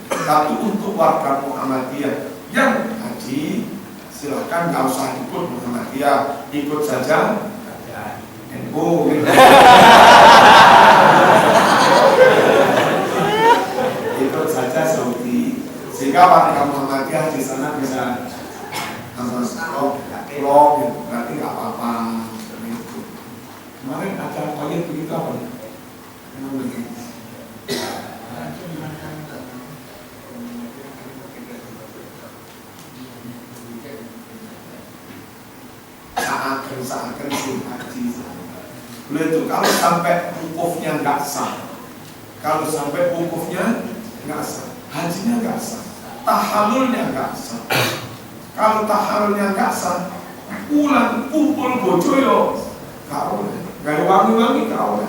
tapi untuk warga Muhammadiyah yang haji, silakan nggak usah ikut Muhammadiyah, ikut saja NU. Ikut saja Saudi, sehingga warga Muhammadiyah di sana bisa pulang, berarti nggak apa-apa. Kemarin acara koyir begitu apa? Seakan sih haji. Boleh itu kalau sampai wukufnya nggak sah, kalau sampai wukufnya nggak sah, hajinya nggak sah, tahallulnya nggak sah. Kalau tahallulnya nggak sah, pulang kumpul bojo yo, kau gak wangi-wangi kau,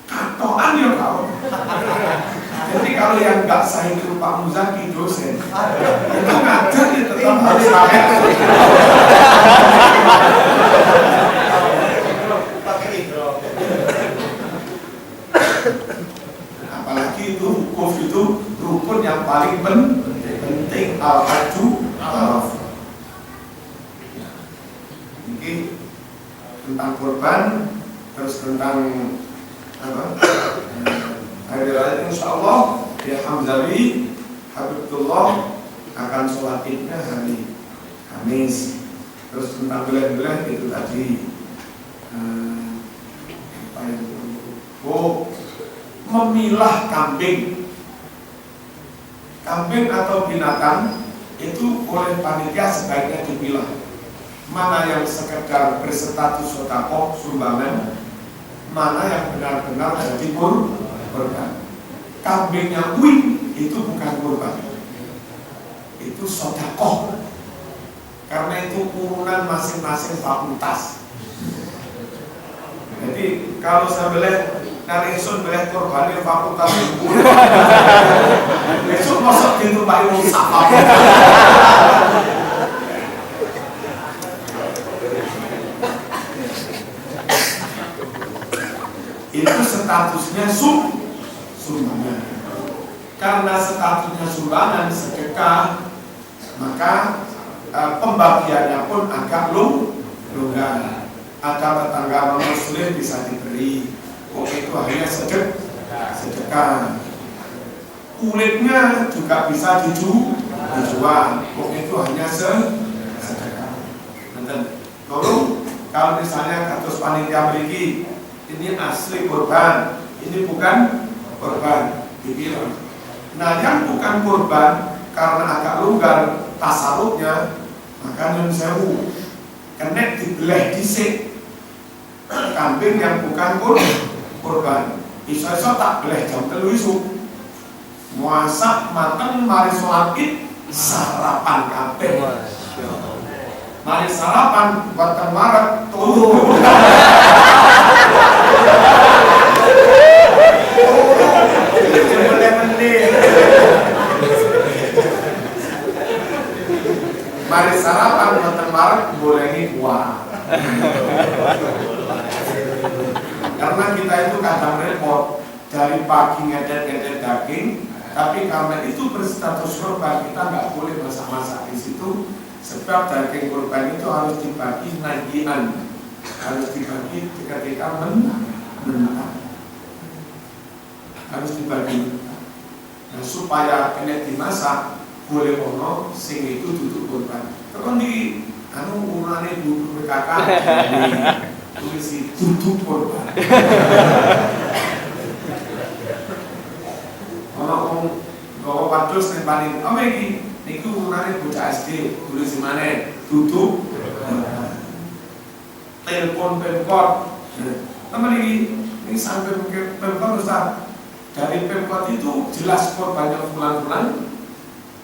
katoan yo kau. Jadi kalau yang nggak sah itu Pak Muzaki dosen, itu ngajar ya tetap harus pakai. Apalagi itu wukuf itu rukun yang paling penting, al-hajju al-arafah. Ini tentang kurban, terus tentang apa? Hari raya insya Allah ya Hamzali Habibullah akan sholat idnya hari Kamis. Terus tentang belah-belah itu tadi memilah kambing atau binatang itu oleh panitia sebaiknya dipilah. Mana yang sekedar berstatus sedekah sumbangan, mana yang benar-benar jadi kurban. Kambingnya win itu bukan kurban, itu sedekah, karena itu urunan masing-masing fakultas. Jadi kalau saya beli Nari sun boleh korban fakultas hukum. Besok masuk pintu Pak Ibu Sapa. Itu statusnya sumbangan. Karena statusnya sumbangan sedekah, maka pembagiannya pun agak longgar. Ada tetangga muslim bisa diberi, itu hanya sedekah. Kulitnya juga bisa dijual, itu hanya sedekah. Tolong, kalau misalnya kasus panitia beri ini asli korban, ini bukan korban, dibilang. Nah, yang bukan korban karena agak longgar tasarufnya, maka nyun sewu kena dibelah dhisik. Kambing yang bukan korban, iso-iso tak belah jam 3 isuk. Masak mateng mari sholat Id sarapan kabeh. Mari sarapan buatan Maret turu. Mari sarapan buatan Maret bolehi kuah. Karena kita itu kadang repot dari pagi ngedet-ngedet daging, tapi karena itu berstatus korban kita nggak boleh masak-masak di situ, sebab daging korban itu harus dibagi nagian, harus dibagi ketika mentah, harus dibagi. Nah, supaya kena dimasak boleh ono sing itu duduk korban. Kalau di urunane duduk PKK tulis duduk korban. Ono nggawa padus ning paling apa iki niku urunane bocah SD tulis mana duduk korban. Telepon Pemkot. Teman ini sampai mungkin Pemkot Ustaz. Dari Pemkot itu jelas korbannya bulan-bulan.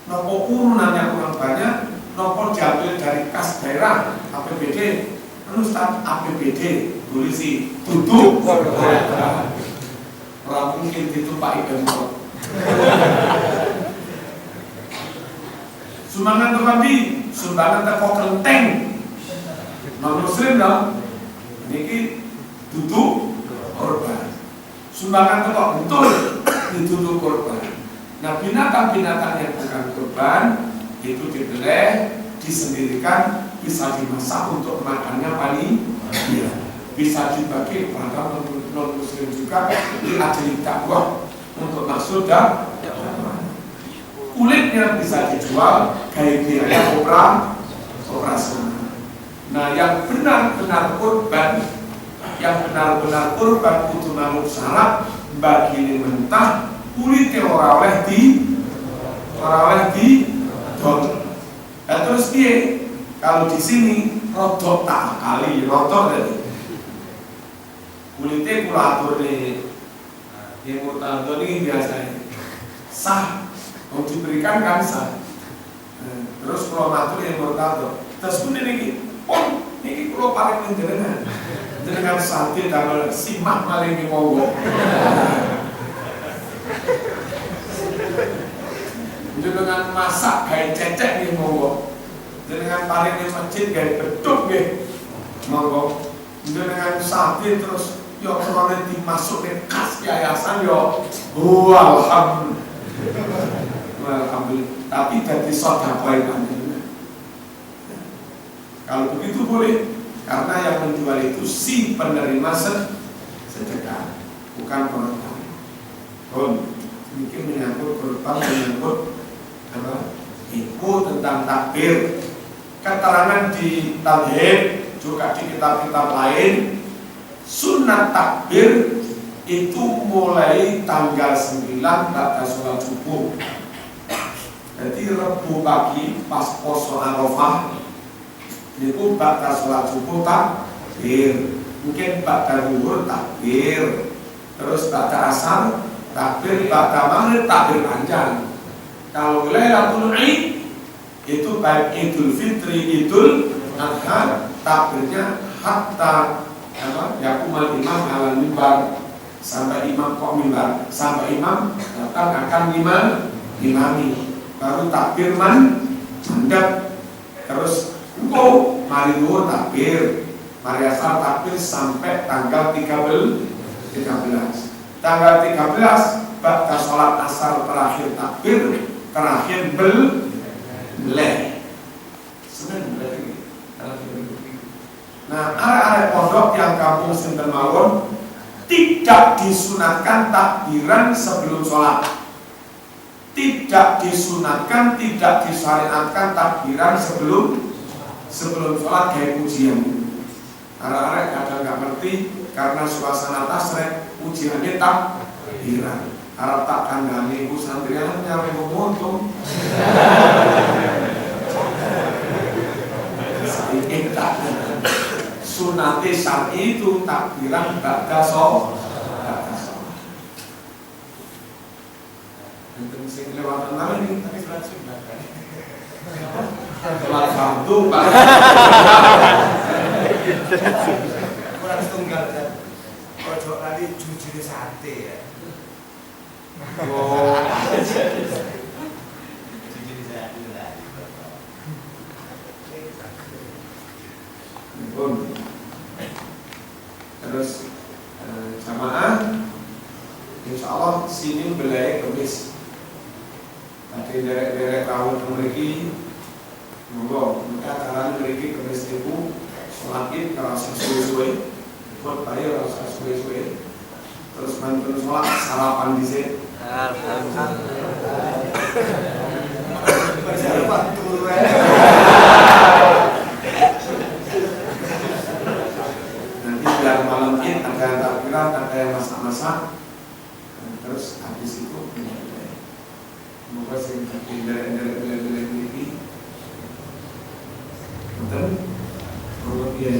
Nopo urunannya kurang banyak, nopo diambil dari kas daerah APBD, Ustaz APBD polisi duduk korban. Orang mungkin ditumpaki Pemkot. Sumbangan terlebih, sumbangan teko kelenteng. Non muslim dong, niki duduk korban. Sumbangan teko betul dituduh korban. Nah, binatang-binatang yang bukan korban itu dibeleh, disendirikan, bisa dimasak untuk makannya panitia, bisa dibagi kepada non-muslim juga diajari dakwah untuk maksud dakwah. Kulitnya bisa dijual kayak biaya operasional. Nah, yang benar-benar korban, yang benar-benar korban itu namun syarat bagi ini mentah. Kulitnya ora oleh di dol. Nah, terus piye? Kalau di sini rodok tak kali rodok dari kulitnya kula aturne yang murtado ini biasa sah mau diberikan kan sah. Terus kula matur yang murtado. Terus pun ini kula paling jenengan sate damel simak maling monggo. Dengan masak kayak cecek nih monggo, dengan paling di masjid kayak beduk nih monggo, dengan sate terus yo kalau nanti masuk ke kas yayasan yo, alhamdulillah, tapi dari sedekah itu. Kalau begitu boleh, karena yang menjual itu si penerima sedekah, bukan korban. Mungkin menyangkut korban, menyangkut info tentang takbir. Keterangan di Talhid juga di kitab-kitab lain, sunat takbir itu mulai tanggal 9 pada sholat subuh. Jadi Rebu pagi pas poso Arafah itu pada sholat subuh takbir, mungkin pada zuhur takbir, terus pada asar takbir, pada maghrib takbir panjang. Kalau Lailatul Id itu baik Idul Fitri, Idul Adha, takbirnya hatta yaqumal imam ala mimbar, sampai imam kok mimbar, sampai imam datang akan imami, baru takbir mandap, terus engkau mari duhur takbir, mari asar takbir sampai tanggal 13. Tanggal 13 pada sholat asar terakhir takbir, terakhir beleh. Senin beleh. Nah, arek-arek pondok yang kampung Sinten mawon tidak disunatkan takbiran sebelum sholat. Tidak disunatkan, tidak disyariatkan takbiran sebelum sholat kayak ujian. Arek-arek kadang nggak ngerti karena suasana tasrek ujiannya takbiran. Harap tak kandani ibu santrian nyampe untung. Sunate syar'i itu takbiran ba'da sholat. Enten sing lewatan nang ini tapi sholat sunat kan. Sholat fardu Pak. Kurang setunggal kan. Ojo tadi jujur sate ya. Oh. Terus jamaah insya Allah sini belai kemis tadi derek tahun memiliki monggo mereka caranya memiliki kemis itu sholat id kerasa suwe-suwe buat bayar rasa suwe-suwe terus bantu sholat sarapan di sini. Biar malam ini ada yang takbiran, ada yang masak-masak, terus habis itu semoga sing derek-derek ini betul kalau dia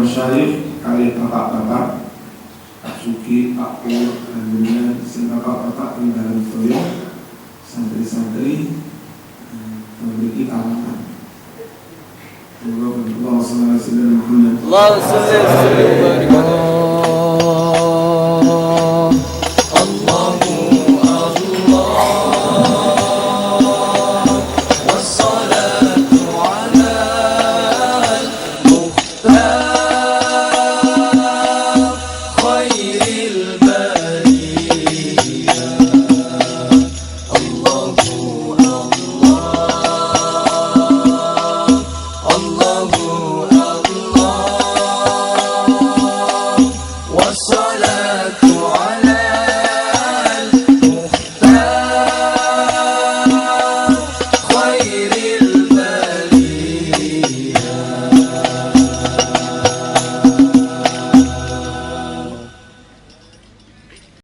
Syarif kali bapak-bapak Suki, Pak Pur, dan sing bapak-bapak ing dalam sedaya santri-santri memiliki kalangan. Allah sallallahu alaihi wasallam.